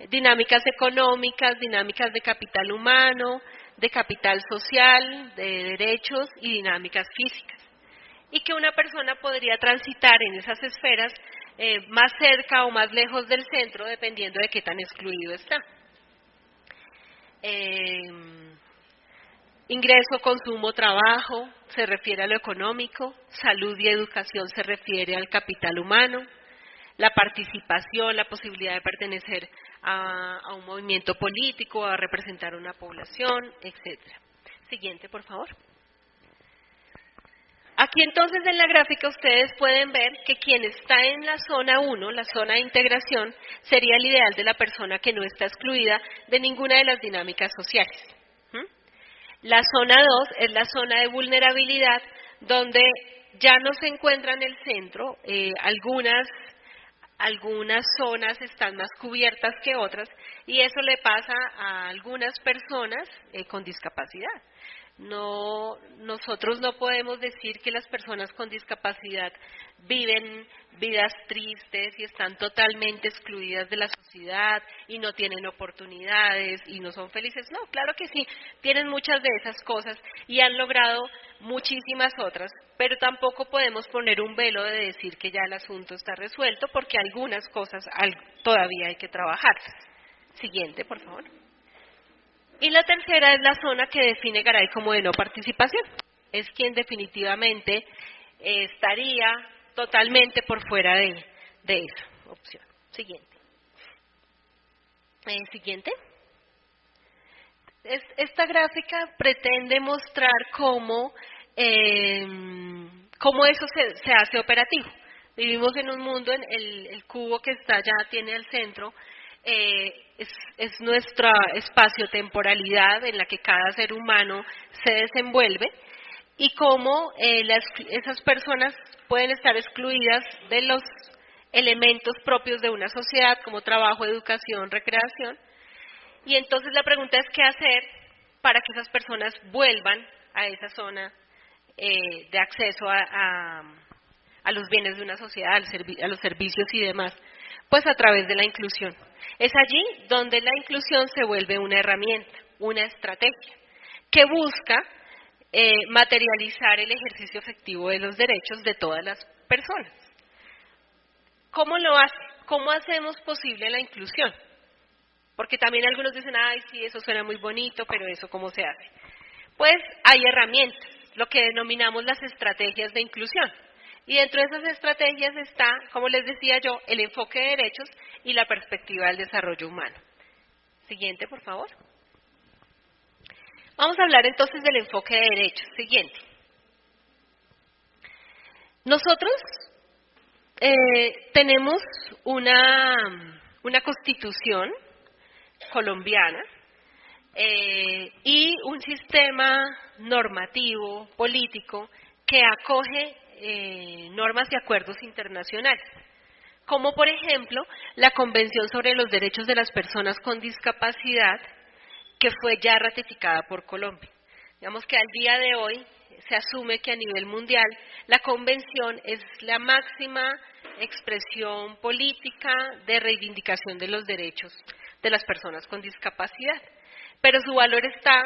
Dinámicas económicas, dinámicas de capital humano, de capital social, de derechos y dinámicas físicas. Y que una persona podría transitar en esas esferas más cerca o más lejos del centro, dependiendo de qué tan excluido está. Ingreso, consumo, trabajo, se refiere a lo económico, salud y educación se refiere al capital humano, la participación, la posibilidad de pertenecer a un movimiento político, a representar una población, etcétera. Siguiente, por favor. Aquí entonces en la gráfica ustedes pueden ver que quien está en la zona 1, la zona de integración, sería el ideal de la persona que no está excluida de ninguna de las dinámicas sociales. La zona 2 es la zona de vulnerabilidad, donde ya no se encuentra en el centro, algunas zonas están más cubiertas que otras, y eso le pasa a algunas personas con discapacidad. Nosotros no podemos decir que las personas con discapacidad viven vidas tristes y están totalmente excluidas de la sociedad y no tienen oportunidades y no son felices. No, claro que sí, tienen muchas de esas cosas y han logrado muchísimas otras, pero tampoco podemos poner un velo de decir que ya el asunto está resuelto, porque algunas cosas todavía hay que trabajar. Siguiente, por favor. Y la tercera es la zona que define Garay como de no participación. Es quien definitivamente estaría totalmente por fuera de esa opción. Siguiente. Siguiente. Esta gráfica pretende mostrar cómo eso se hace operativo. Vivimos en un mundo, en el cubo que está allá tiene al centro, es nuestra espacio-temporalidad en la que cada ser humano se desenvuelve, y cómo esas personas pueden estar excluidas de los elementos propios de una sociedad como trabajo, educación, recreación. Y entonces la pregunta es qué hacer para que esas personas vuelvan a esa zona de acceso a los bienes de una sociedad, a los servicios y demás. Pues a través de la inclusión. Es allí donde la inclusión se vuelve una herramienta, una estrategia, que busca materializar el ejercicio efectivo de los derechos de todas las personas. ¿Cómo lo hace? ¿Cómo hacemos posible la inclusión? Porque también algunos dicen, ay, sí, eso suena muy bonito, pero ¿eso cómo se hace? Pues hay herramientas, lo que denominamos las estrategias de inclusión. Y dentro de esas estrategias está, como les decía yo, el enfoque de derechos y la perspectiva del desarrollo humano. Siguiente, por favor. Vamos a hablar entonces del enfoque de derechos. Siguiente. Nosotros tenemos una constitución colombiana y un sistema normativo, político, que acoge normas y acuerdos internacionales, como por ejemplo la Convención sobre los Derechos de las Personas con Discapacidad, que fue ya ratificada por Colombia. Digamos que al día de hoy se asume que a nivel mundial la Convención es la máxima expresión política de reivindicación de los derechos de las personas con discapacidad, pero su valor está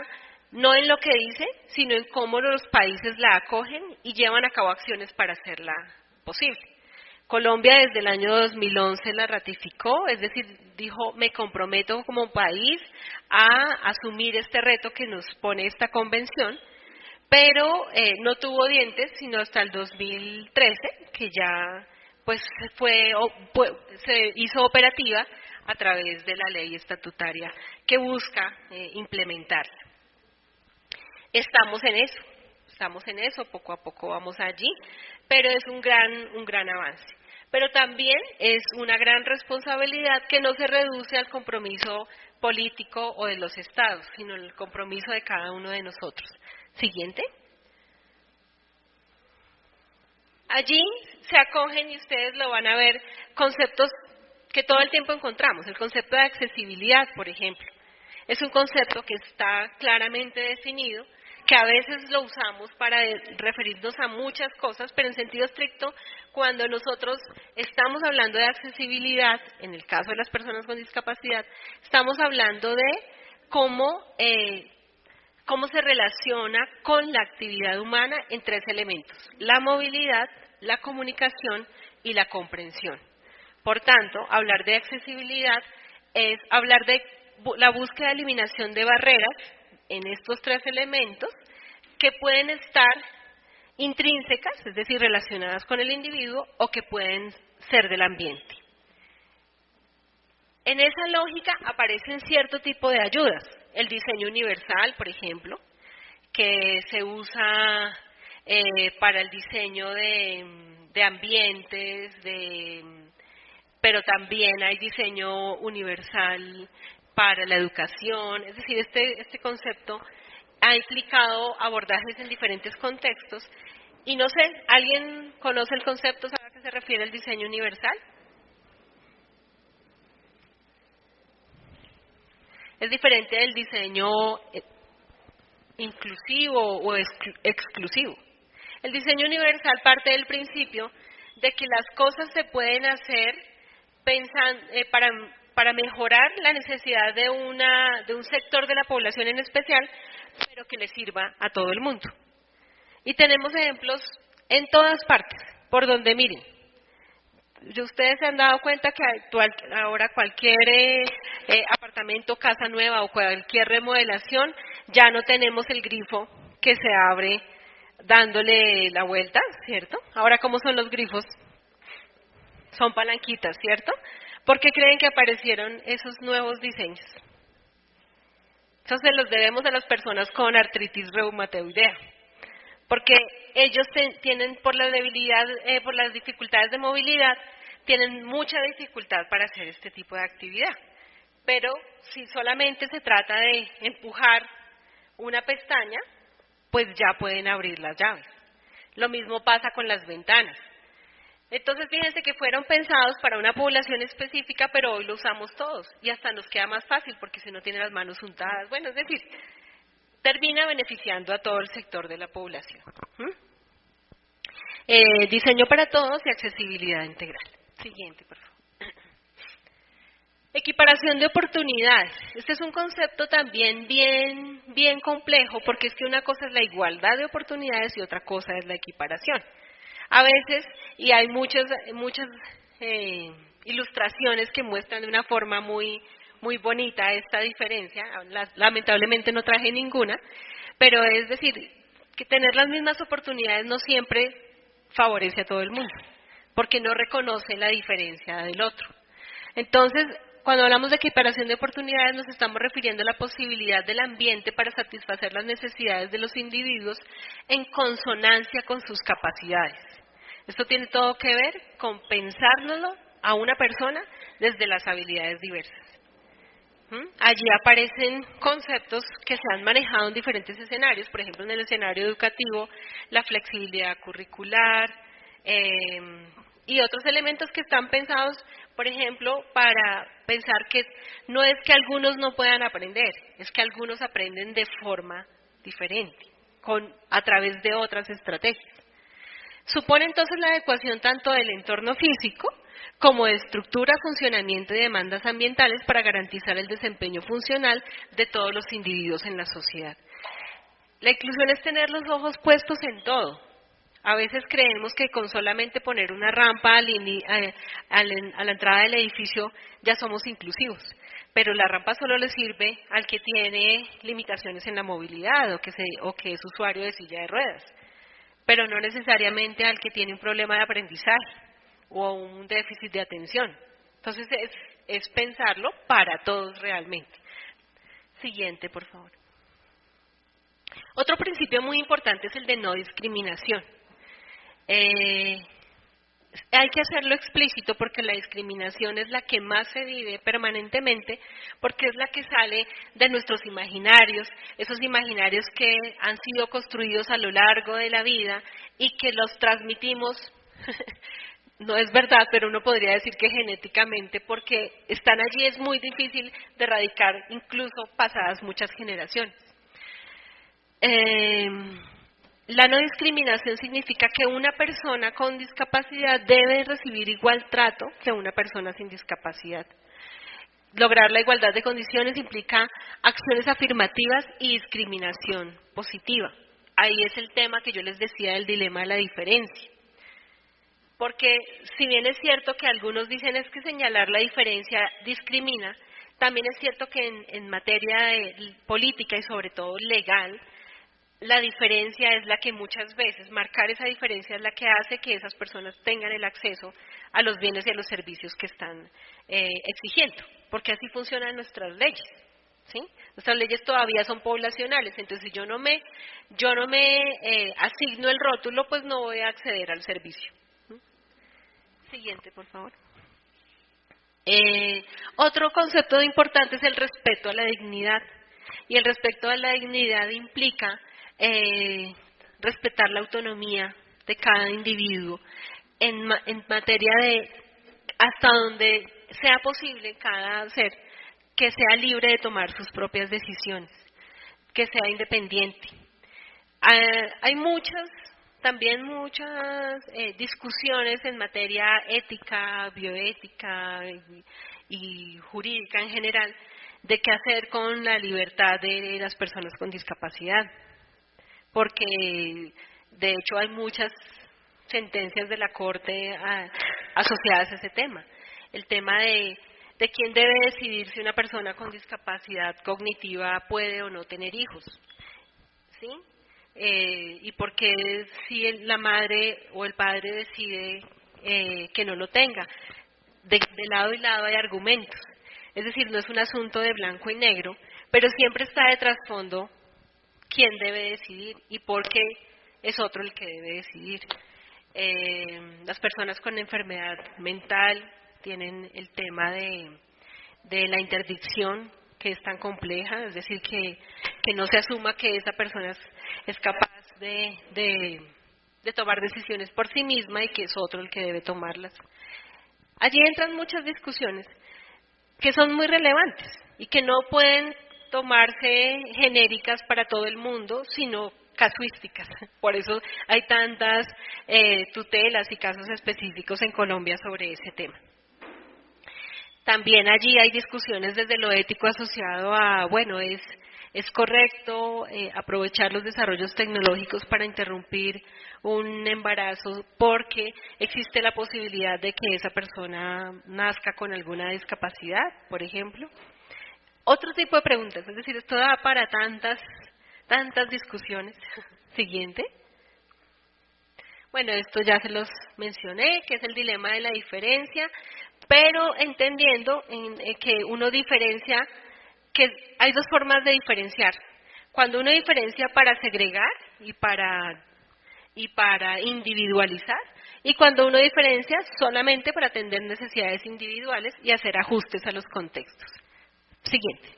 no en lo que dice, sino en cómo los países la acogen y llevan a cabo acciones para hacerla posible. Colombia desde el año 2011 la ratificó, es decir, dijo, me comprometo como país a asumir este reto que nos pone esta convención, pero no tuvo dientes sino hasta el 2013, que ya pues se hizo operativa a través de la ley estatutaria que busca implementarla. Estamos en eso, poco a poco vamos allí, pero es un gran avance. Pero también es una gran responsabilidad que no se reduce al compromiso político o de los estados, sino el compromiso de cada uno de nosotros. Siguiente. Allí se acogen, y ustedes lo van a ver, conceptos que todo el tiempo encontramos. El concepto de accesibilidad, por ejemplo, es un concepto que está claramente definido, que a veces lo usamos para referirnos a muchas cosas, pero en sentido estricto, cuando nosotros estamos hablando de accesibilidad, en el caso de las personas con discapacidad, estamos hablando de cómo se relaciona con la actividad humana en tres elementos: la movilidad, la comunicación y la comprensión. Por tanto, hablar de accesibilidad es hablar de la búsqueda de eliminación de barreras en estos tres elementos que pueden estar intrínsecas, es decir, relacionadas con el individuo, o que pueden ser del ambiente. En esa lógica aparecen cierto tipo de ayudas. El diseño universal, por ejemplo, que se usa para el diseño de ambientes, pero también hay diseño universal para la educación. Es decir, este concepto ha implicado abordajes en diferentes contextos. Y no sé, ¿alguien conoce el concepto? ¿Sabe a qué se refiere el diseño universal? Es diferente del diseño inclusivo o exclusivo. El diseño universal parte del principio de que las cosas se pueden hacer para mejorar la necesidad de un sector de la población en especial, pero que le sirva a todo el mundo. Y tenemos ejemplos en todas partes, por donde miren. Ustedes se han dado cuenta que ahora cualquier apartamento, casa nueva o cualquier remodelación, ya no tenemos el grifo que se abre dándole la vuelta, ¿cierto? Ahora, ¿cómo son los grifos? Son palanquitas, ¿cierto? ¿Por qué creen que aparecieron esos nuevos diseños? Eso se los debemos a las personas con artritis reumatoidea, porque ellos tienen, por la debilidad, por las dificultades de movilidad, tienen mucha dificultad para hacer este tipo de actividad. Pero si solamente se trata de empujar una pestaña, pues ya pueden abrir las llaves. Lo mismo pasa con las ventanas. Entonces, fíjense que fueron pensados para una población específica, pero hoy lo usamos todos y hasta nos queda más fácil porque si no tiene las manos untadas, bueno, es decir, termina beneficiando a todo el sector de la población. Diseño para todos y accesibilidad integral. Siguiente, por favor. Equiparación de oportunidades. Este es un concepto también bien complejo, porque es que una cosa es la igualdad de oportunidades y otra cosa es la equiparación. A veces, y hay muchas ilustraciones que muestran de una forma muy bonita esta diferencia, lamentablemente no traje ninguna, pero es decir, que tener las mismas oportunidades no siempre favorece a todo el mundo, porque no reconoce la diferencia del otro. Entonces, cuando hablamos de equiparación de oportunidades, nos estamos refiriendo a la posibilidad del ambiente para satisfacer las necesidades de los individuos en consonancia con sus capacidades. Esto tiene todo que ver con pensárnoslo a una persona desde las habilidades diversas. Allí aparecen conceptos que se han manejado en diferentes escenarios, por ejemplo, en el escenario educativo, la flexibilidad curricular, y otros elementos que están pensados, por ejemplo, para pensar que no es que algunos no puedan aprender, es que algunos aprenden de forma diferente, a través de otras estrategias. Supone entonces la adecuación tanto del entorno físico como de estructura, funcionamiento y demandas ambientales para garantizar el desempeño funcional de todos los individuos en la sociedad. La inclusión es tener los ojos puestos en todo. A veces creemos que con solamente poner una rampa a la entrada del edificio ya somos inclusivos, pero la rampa solo le sirve al que tiene limitaciones en la movilidad o que es usuario de silla de ruedas, pero no necesariamente al que tiene un problema de aprendizaje o un déficit de atención. Entonces es pensarlo para todos realmente. Siguiente, por favor. Otro principio muy importante es el de no discriminación. Hay que hacerlo explícito porque la discriminación es la que más se vive permanentemente, porque es la que sale de nuestros imaginarios, esos imaginarios que han sido construidos a lo largo de la vida y que los transmitimos, no es verdad, pero uno podría decir que genéticamente, porque están allí, es muy difícil de erradicar, incluso pasadas muchas generaciones. La no discriminación significa que una persona con discapacidad debe recibir igual trato que una persona sin discapacidad. Lograr la igualdad de condiciones implica acciones afirmativas y discriminación positiva. Ahí es el tema que yo les decía del dilema de la diferencia. Porque si bien es cierto que algunos dicen es que señalar la diferencia discrimina, también es cierto que en materia de política y sobre todo legal, la diferencia es la que muchas veces, marcar esa diferencia es la que hace que esas personas tengan el acceso a los bienes y a los servicios que están exigiendo, porque así funcionan nuestras leyes, ¿sí? Nuestras leyes todavía son poblacionales, entonces si yo no me asigno el rótulo, pues no voy a acceder al servicio. Siguiente, por favor. Otro concepto importante es el respeto a la dignidad, y el respeto a la dignidad implica respetar la autonomía de cada individuo en materia de hasta donde sea posible cada ser que sea libre de tomar sus propias decisiones, que sea independiente. Hay muchas discusiones en materia ética, bioética y jurídica en general de qué hacer con la libertad de las personas con discapacidad, porque de hecho hay muchas sentencias de la Corte asociadas a ese tema. El tema de quién debe decidir si una persona con discapacidad cognitiva puede o no tener hijos, ¿sí? Y por qué si la madre o el padre decide que no lo tenga. De lado y lado hay argumentos. Es decir, no es un asunto de blanco y negro, pero siempre está de trasfondo quién debe decidir y por qué es otro el que debe decidir. Las personas con enfermedad mental tienen el tema de la interdicción, que es tan compleja, es decir, que no se asuma que esa persona es capaz de tomar decisiones por sí misma y que es otro el que debe tomarlas. Allí entran muchas discusiones que son muy relevantes y que no pueden tomarse genéricas para todo el mundo, sino casuísticas. Por eso hay tantas tutelas y casos específicos en Colombia sobre ese tema. También allí hay discusiones desde lo ético asociado a, bueno, es correcto aprovechar los desarrollos tecnológicos para interrumpir un embarazo porque existe la posibilidad de que esa persona nazca con alguna discapacidad, por ejemplo. Otro tipo de preguntas, es decir, esto da para tantas discusiones. Siguiente. Bueno, esto ya se los mencioné, que es el dilema de la diferencia, pero entendiendo que uno diferencia, que hay dos formas de diferenciar. Cuando uno diferencia para segregar y para individualizar, y cuando uno diferencia solamente para atender necesidades individuales y hacer ajustes a los contextos. Siguiente.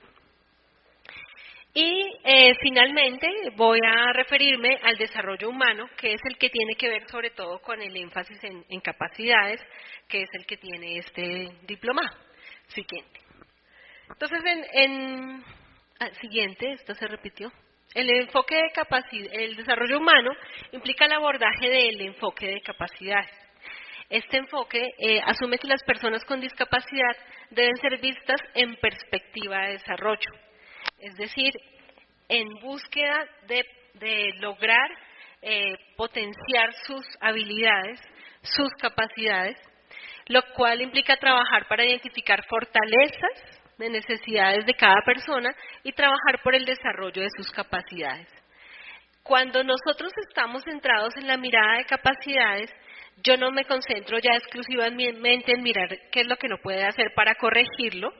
Y finalmente voy a referirme al desarrollo humano, que es el que tiene que ver sobre todo con el énfasis en capacidades, que es el que tiene este diplomado. Siguiente. Entonces, siguiente, esto se repitió. El enfoque de capacidad, el desarrollo humano implica el abordaje del enfoque de capacidades. Este enfoque asume que las personas con discapacidad deben ser vistas en perspectiva de desarrollo, es decir, en búsqueda de lograr potenciar sus habilidades, sus capacidades, lo cual implica trabajar para identificar fortalezas de necesidades de cada persona y trabajar por el desarrollo de sus capacidades. Cuando nosotros estamos centrados en la mirada de capacidades, yo no me concentro ya exclusivamente en mirar qué es lo que no puede hacer para corregirlo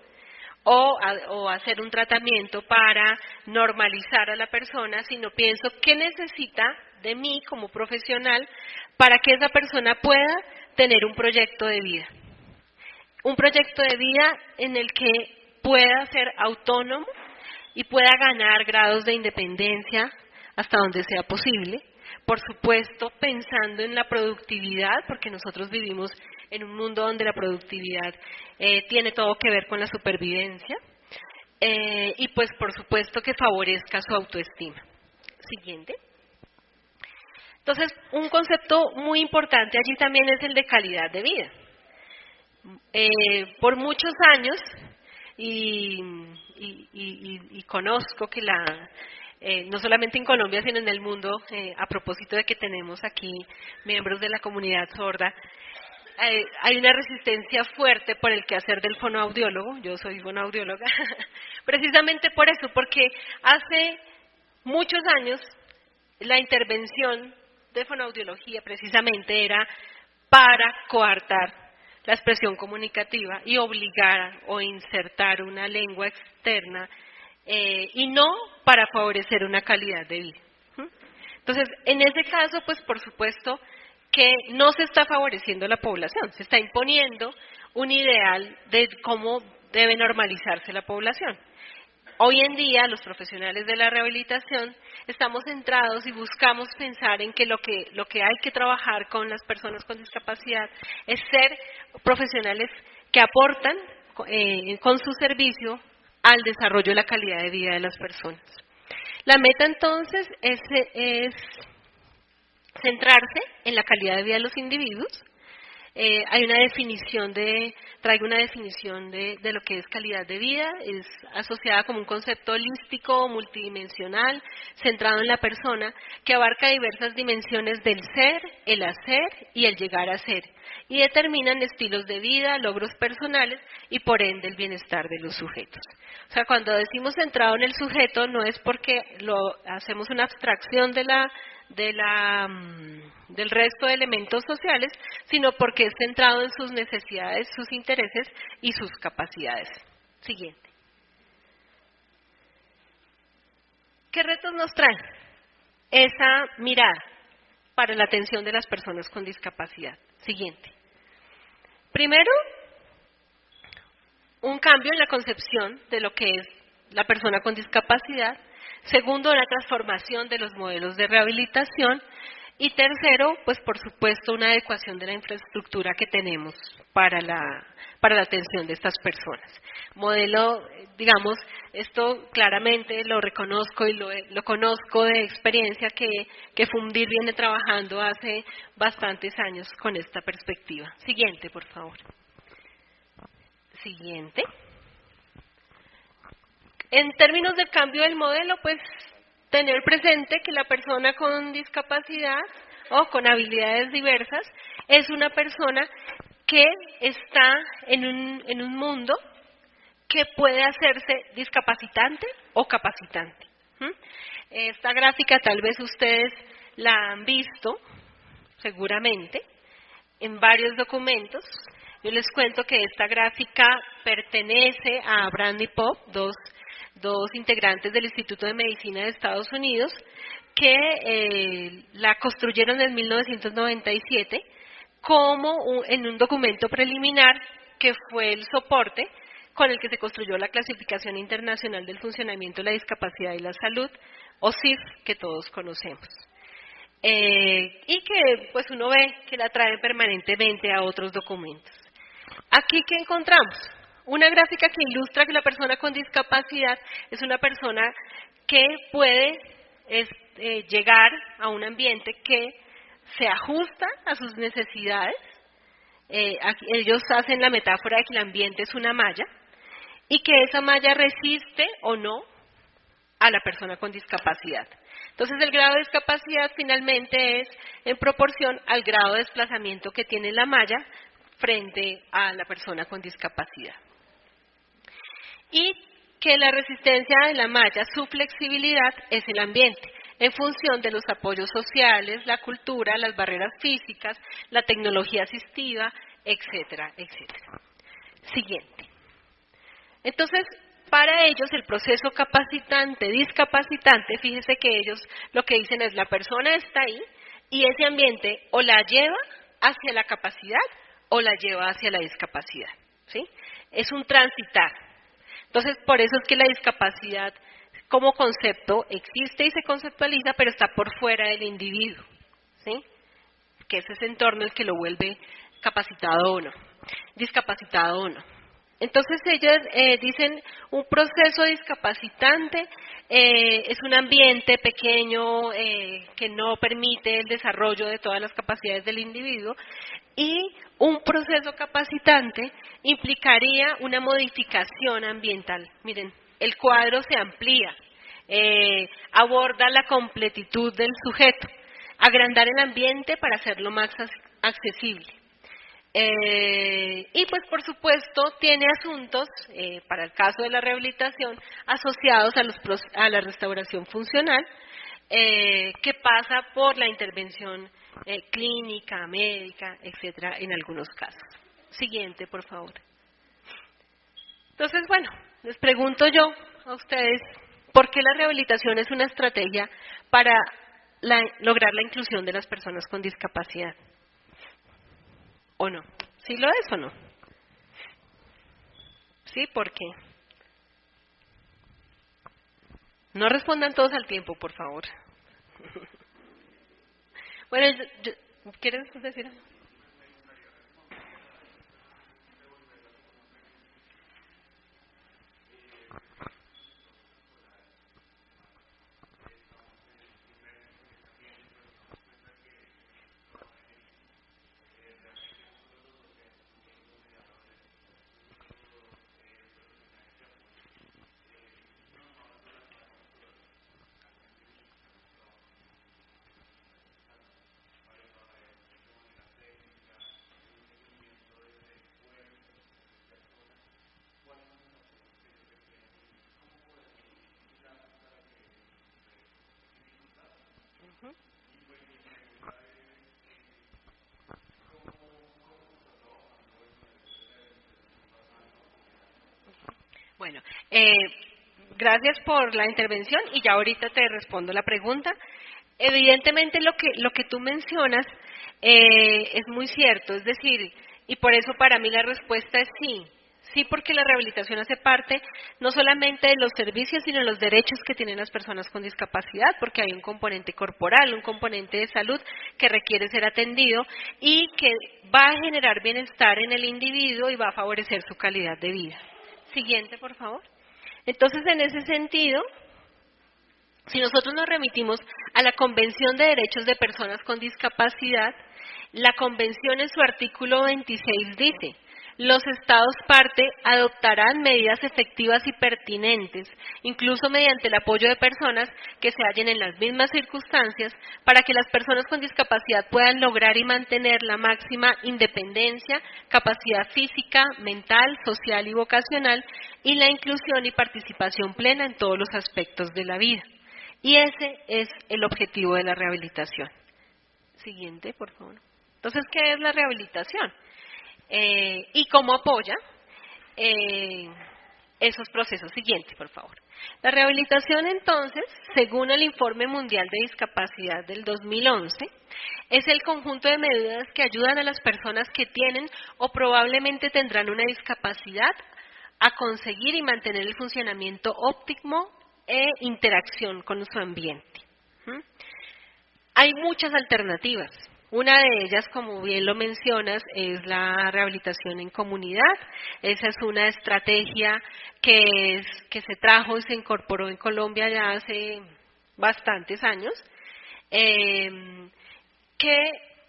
o hacer un tratamiento para normalizar a la persona, sino pienso qué necesita de mí como profesional para que esa persona pueda tener un proyecto de vida. Un proyecto de vida en el que pueda ser autónomo y pueda ganar grados de independencia hasta donde sea posible. Por supuesto, pensando en la productividad, porque nosotros vivimos en un mundo donde la productividad tiene todo que ver con la supervivencia, y pues por supuesto que favorezca su autoestima. Siguiente. Entonces, un concepto muy importante allí también es el de calidad de vida. Por muchos años, y conozco que no solamente en Colombia, sino en el mundo, a propósito de que tenemos aquí miembros de la comunidad sorda, hay una resistencia fuerte por el quehacer del fonoaudiólogo. Yo soy fonoaudióloga, precisamente por eso, porque hace muchos años la intervención de fonoaudiología precisamente era para coartar la expresión comunicativa y obligar o insertar una lengua externa y no para favorecer una calidad de vida. Entonces, en ese caso, pues por supuesto que no se está favoreciendo la población, se está imponiendo un ideal de cómo debe normalizarse la población. Hoy en día, los profesionales de la rehabilitación estamos centrados y buscamos pensar en que lo que hay que trabajar con las personas con discapacidad es ser profesionales que aportan con su servicio al desarrollo de la calidad de vida de las personas. La meta entonces es centrarse en la calidad de vida de los individuos. Hay una definición traigo una definición de lo que es calidad de vida, es asociada como un concepto holístico, multidimensional, centrado en la persona, que abarca diversas dimensiones del ser, el hacer y el llegar a ser, y determinan estilos de vida, logros personales y por ende el bienestar de los sujetos. O sea, cuando decimos centrado en el sujeto no es porque hacemos una abstracción del resto de elementos sociales, sino porque es centrado en sus necesidades, sus intereses y sus capacidades. Siguiente. ¿Qué retos nos trae esa mirada para la atención de las personas con discapacidad? Siguiente. Primero, un cambio en la concepción de lo que es la persona con discapacidad. Segundo, una transformación de los modelos de rehabilitación. Y tercero, pues por supuesto, una adecuación de la infraestructura que tenemos para la atención de estas personas. Modelo, digamos, esto claramente lo reconozco y lo conozco de experiencia que Fundir viene trabajando hace bastantes años con esta perspectiva. Siguiente, por favor. Siguiente. En términos del cambio del modelo, pues tener presente que la persona con discapacidad o con habilidades diversas es una persona que está en un mundo que puede hacerse discapacitante o capacitante. Esta gráfica tal vez ustedes la han visto, seguramente, en varios documentos. Yo les cuento que esta gráfica pertenece a Brandy Pop, dos integrantes del Instituto de Medicina de Estados Unidos, que la construyeron en 1997 como en un documento preliminar que fue el soporte con el que se construyó la Clasificación Internacional del Funcionamiento de la Discapacidad y la Salud, o CIF, que todos conocemos. Y que pues uno ve que la traen permanentemente a otros documentos. Aquí, ¿qué encontramos? Una gráfica que ilustra que la persona con discapacidad es una persona que puede llegar a un ambiente que se ajusta a sus necesidades. Ellos hacen la metáfora de que el ambiente es una malla y que esa malla resiste o no a la persona con discapacidad. Entonces, el grado de discapacidad finalmente es en proporción al grado de desplazamiento que tiene la malla frente a la persona con discapacidad. Y que la resistencia de la malla, su flexibilidad, es el ambiente, en función de los apoyos sociales, la cultura, las barreras físicas, la tecnología asistiva, etcétera, etcétera. Siguiente. Entonces, para ellos el proceso capacitante-discapacitante, fíjese que ellos lo que dicen es la persona está ahí y ese ambiente o la lleva hacia la capacidad o la lleva hacia la discapacidad, ¿sí? Es un transitar. Entonces, por eso es que la discapacidad como concepto existe y se conceptualiza, pero está por fuera del individuo, ¿sí? Que es ese entorno el que lo vuelve capacitado o no, discapacitado o no. Entonces ellos dicen un proceso discapacitante es un ambiente pequeño que no permite el desarrollo de todas las capacidades del individuo y un proceso capacitante implicaría una modificación ambiental. Miren, el cuadro se amplía, aborda la completitud del sujeto, agrandar el ambiente para hacerlo más accesible. Y pues por supuesto tiene asuntos, para el caso de la rehabilitación, asociados a la restauración funcional, que pasa por la intervención clínica, médica, etcétera, en algunos casos. Siguiente, por favor. Entonces, bueno, les pregunto yo a ustedes, ¿por qué la rehabilitación es una estrategia para lograr la inclusión de las personas con discapacidad? ¿O no? ¿Sí lo es o no? ¿Sí? ¿Por qué? No respondan todos al tiempo, por favor. Bueno, ¿quieres decir algo? Bueno, gracias por la intervención y ya ahorita te respondo la pregunta. Evidentemente lo que tú mencionas es muy cierto, es decir, y por eso para mí la respuesta es sí. Sí, porque la rehabilitación hace parte no solamente de los servicios, sino de los derechos que tienen las personas con discapacidad, porque hay un componente corporal, un componente de salud que requiere ser atendido y que va a generar bienestar en el individuo y va a favorecer su calidad de vida. Siguiente, por favor. Entonces, en ese sentido, si nosotros nos remitimos a la Convención de Derechos de Personas con Discapacidad, la Convención en su artículo 26 dice: los Estados parte adoptarán medidas efectivas y pertinentes, incluso mediante el apoyo de personas que se hallen en las mismas circunstancias, para que las personas con discapacidad puedan lograr y mantener la máxima independencia, capacidad física, mental, social y vocacional, y la inclusión y participación plena en todos los aspectos de la vida. Y ese es el objetivo de la rehabilitación. Siguiente, por favor. Entonces, ¿qué es la rehabilitación? Y cómo apoya esos procesos. Siguiente, por favor. La rehabilitación, entonces, según el Informe Mundial de Discapacidad del 2011, es el conjunto de medidas que ayudan a las personas que tienen o probablemente tendrán una discapacidad a conseguir y mantener el funcionamiento óptimo e interacción con su ambiente. Hay muchas alternativas. Una de ellas, como bien lo mencionas, es la rehabilitación en comunidad. Esa es una estrategia que se trajo y se incorporó en Colombia ya hace bastantes años, que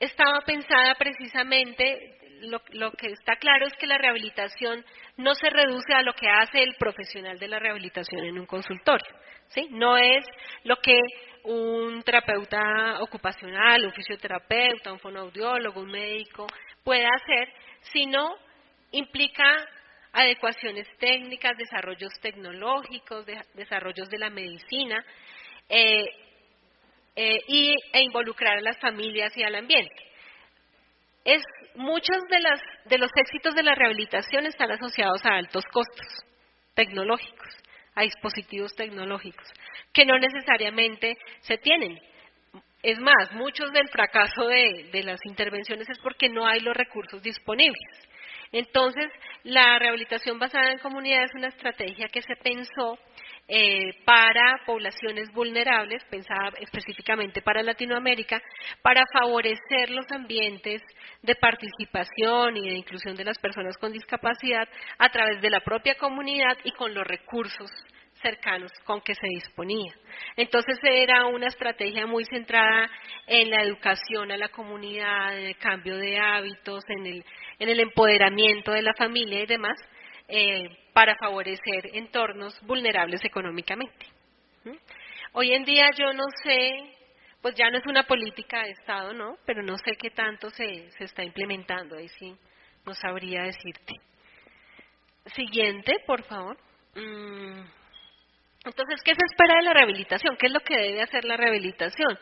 estaba pensada precisamente. Lo que está claro es que la rehabilitación no se reduce a lo que hace el profesional de la rehabilitación en un consultorio, ¿sí? No es lo que un terapeuta ocupacional, un fisioterapeuta, un fonoaudiólogo, un médico pueda hacer, sino implica adecuaciones técnicas, desarrollos tecnológicos, desarrollos de la medicina e involucrar a las familias y al ambiente. Muchos de los éxitos de la rehabilitación están asociados a altos costos tecnológicos, a dispositivos tecnológicos, que no necesariamente se tienen. Es más, muchos del fracaso de las intervenciones es porque no hay los recursos disponibles. Entonces, la rehabilitación basada en comunidad es una estrategia que se pensó para poblaciones vulnerables, pensada específicamente para Latinoamérica, para favorecer los ambientes de participación y de inclusión de las personas con discapacidad a través de la propia comunidad y con los recursos cercanos con que se disponía. Entonces era una estrategia muy centrada en la educación a la comunidad, en el cambio de hábitos, en el empoderamiento de la familia y demás, para favorecer entornos vulnerables económicamente. Hoy en día yo no sé, pues ya no es una política de Estado, ¿no? Pero no sé qué tanto se está implementando, ahí sí no sabría decirte. Siguiente, por favor. Entonces, ¿qué se espera de la rehabilitación? ¿Qué es lo que debe hacer la rehabilitación?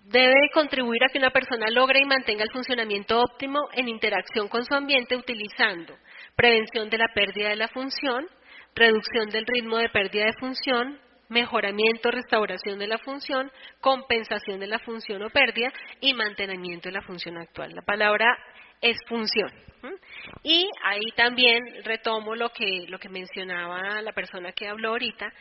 Debe contribuir a que una persona logre y mantenga el funcionamiento óptimo en interacción con su ambiente utilizando prevención de la pérdida de la función, reducción del ritmo de pérdida de función, mejoramiento, restauración de la función, compensación de la función o pérdida y mantenimiento de la función actual. La palabra es función. Y ahí también retomo lo que mencionaba la persona que habló ahorita.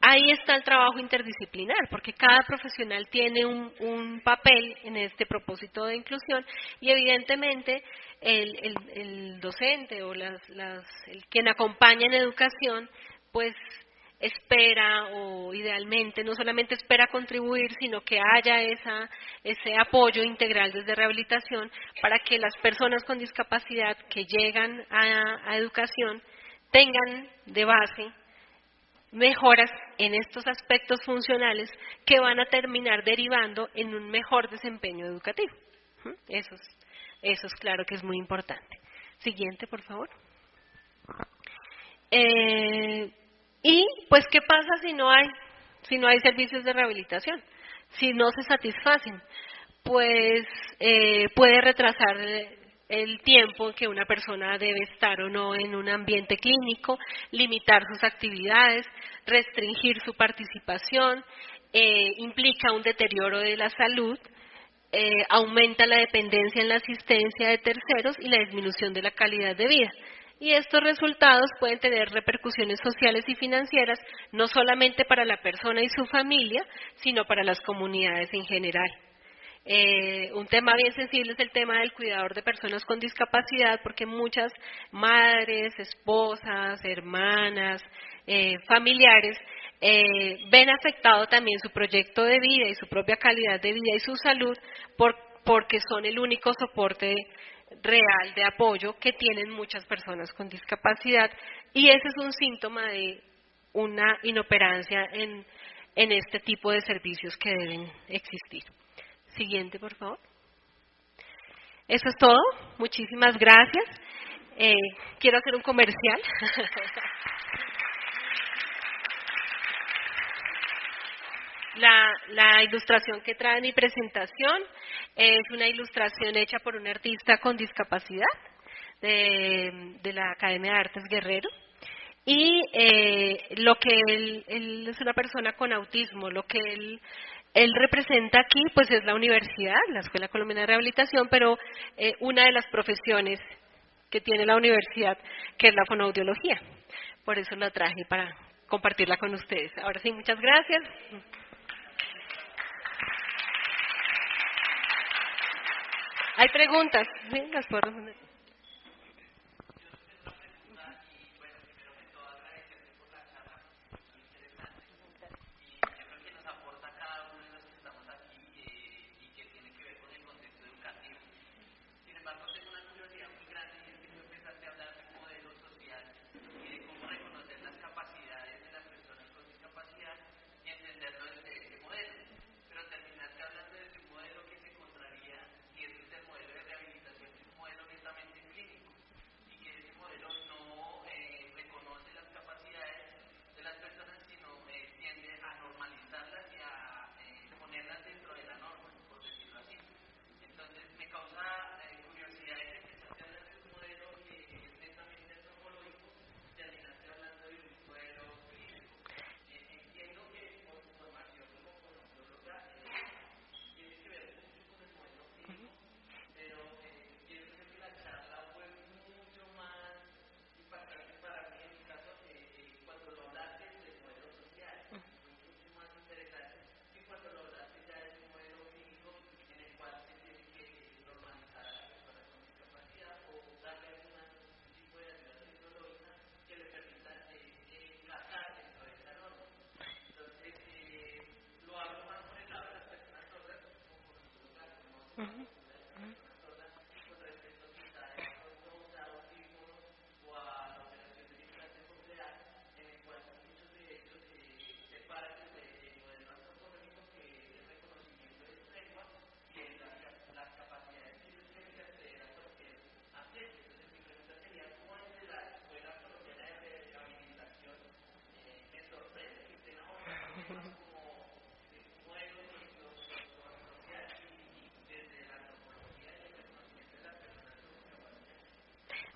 Ahí está el trabajo interdisciplinar, porque cada profesional tiene un papel en este propósito de inclusión y evidentemente el docente o quien acompaña en educación, pues espera o idealmente no solamente espera contribuir, sino que haya ese apoyo integral desde rehabilitación para que las personas con discapacidad que llegan a educación tengan de base mejoras en estos aspectos funcionales que van a terminar derivando en un mejor desempeño educativo. Eso es claro que es muy importante. Siguiente, por favor. Y pues, ¿qué pasa si no hay servicios de rehabilitación? Si no se satisfacen, pues puede retrasar el tiempo en que una persona debe estar o no en un ambiente clínico, limitar sus actividades, restringir su participación, implica un deterioro de la salud, aumenta la dependencia en la asistencia de terceros y la disminución de la calidad de vida. Y estos resultados pueden tener repercusiones sociales y financieras, no solamente para la persona y su familia, sino para las comunidades en general. Un tema bien sensible es el tema del cuidador de personas con discapacidad, porque muchas madres, esposas, hermanas, familiares ven afectado también su proyecto de vida y su propia calidad de vida y su salud porque son el único soporte real de apoyo que tienen muchas personas con discapacidad, y ese es un síntoma de una inoperancia en este tipo de servicios que deben existir. Siguiente, por favor. Eso es todo. Muchísimas gracias. Quiero hacer un comercial. La ilustración que trae mi presentación es una ilustración hecha por un artista con discapacidad de la Academia de Artes Guerrero. Y lo que él es una persona con autismo, lo que él representa aquí pues es la universidad, la Escuela Colombiana de Rehabilitación, pero una de las profesiones que tiene la universidad, que es la fonoaudiología. Por eso la traje para compartirla con ustedes. Ahora sí, muchas gracias. ¿Hay preguntas? ¿Sí? ¿Las puedo responder?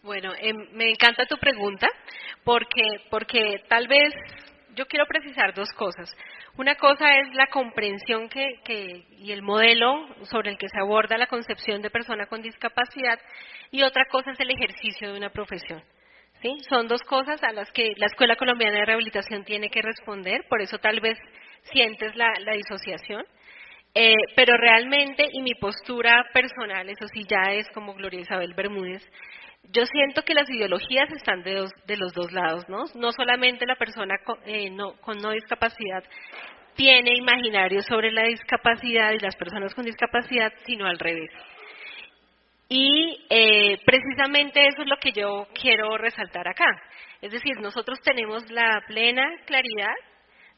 Bueno, me encanta tu pregunta porque tal vez yo quiero precisar dos cosas. Una cosa es la comprensión y el modelo sobre el que se aborda la concepción de persona con discapacidad, y otra cosa es el ejercicio de una profesión. ¿Sí? Son dos cosas a las que la Escuela Colombiana de Rehabilitación tiene que responder, por eso tal vez sientes la disociación. Pero realmente, y mi postura personal, eso sí ya es como Gloria Isabel Bermúdez, yo siento que las ideologías están de los dos lados, ¿no? No solamente la persona con no discapacidad tiene imaginario sobre la discapacidad y las personas con discapacidad, sino al revés. Y precisamente eso es lo que yo quiero resaltar acá. Es decir, nosotros tenemos la plena claridad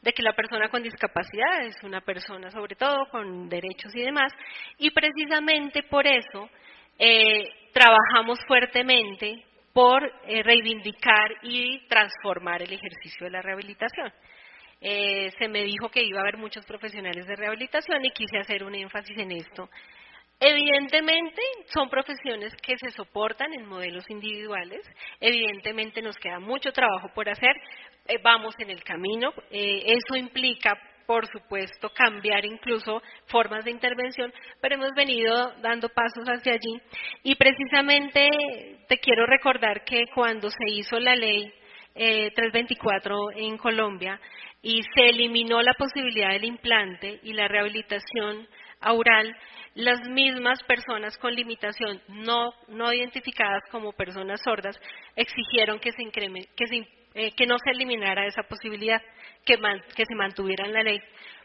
de que la persona con discapacidad es una persona, sobre todo, con derechos y demás, y precisamente por eso trabajamos fuertemente por reivindicar y transformar el ejercicio de la rehabilitación. Se me dijo que iba a haber muchos profesionales de rehabilitación y quise hacer un énfasis en esto. Evidentemente son profesiones que se soportan en modelos individuales, evidentemente nos queda mucho trabajo por hacer, vamos en el camino, eso implica, por supuesto, cambiar incluso formas de intervención, pero hemos venido dando pasos hacia allí, y precisamente te quiero recordar que cuando se hizo la ley 324 en Colombia y se eliminó la posibilidad del implante y la rehabilitación aural, las mismas personas con limitación no identificadas como personas sordas exigieron que no se eliminara esa posibilidad, que se mantuviera en la ley,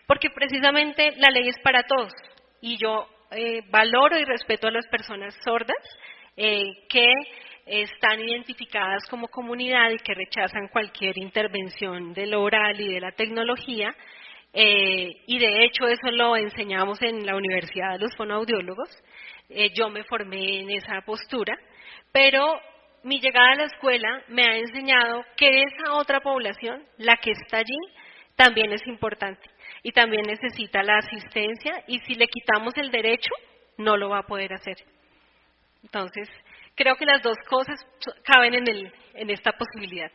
porque precisamente la ley es para todos, y yo valoro y respeto a las personas sordas, que están identificadas como comunidad y que rechazan cualquier intervención de lo oral y de la tecnología, y de hecho eso lo enseñamos en la Universidad de los Fonoaudiólogos. Yo me formé en esa postura, pero mi llegada a la escuela me ha enseñado que esa otra población, la que está allí, también es importante y también necesita la asistencia, y si le quitamos el derecho, no lo va a poder hacer. Entonces, creo que las dos cosas caben en esta posibilidad.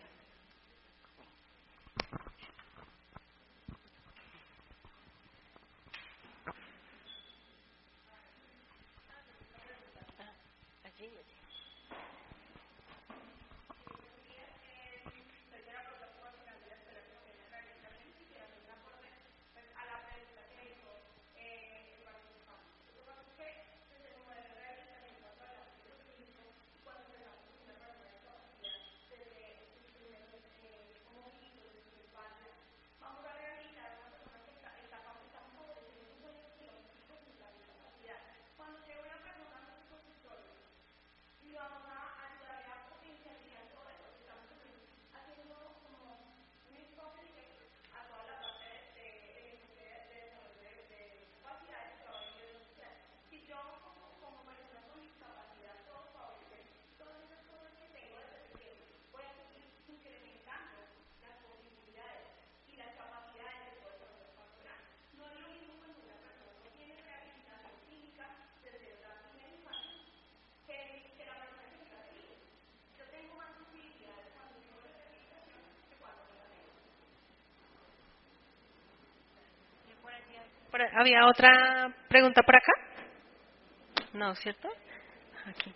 ¿Había otra pregunta por acá? No, ¿cierto? Aquí.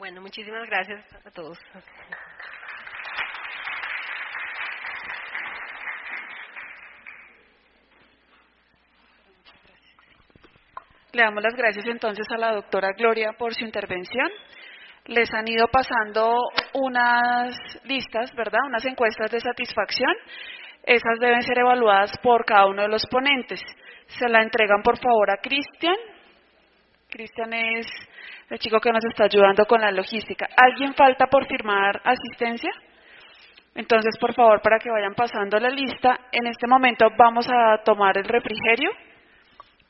Bueno, muchísimas gracias a todos. Le damos las gracias entonces a la doctora Gloria por su intervención. Les han ido pasando unas listas, ¿verdad? Unas encuestas de satisfacción. Esas deben ser evaluadas por cada uno de los ponentes. Se la entregan por favor a Cristian. Cristian es el chico que nos está ayudando con la logística. ¿Alguien falta por firmar asistencia? Entonces, por favor, para que vayan pasando la lista, en este momento vamos a tomar el refrigerio.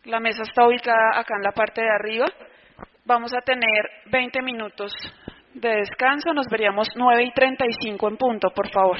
La mesa está ubicada acá en la parte de arriba. Vamos a tener 20 minutos de descanso. Nos veríamos 9:35 en punto, por favor.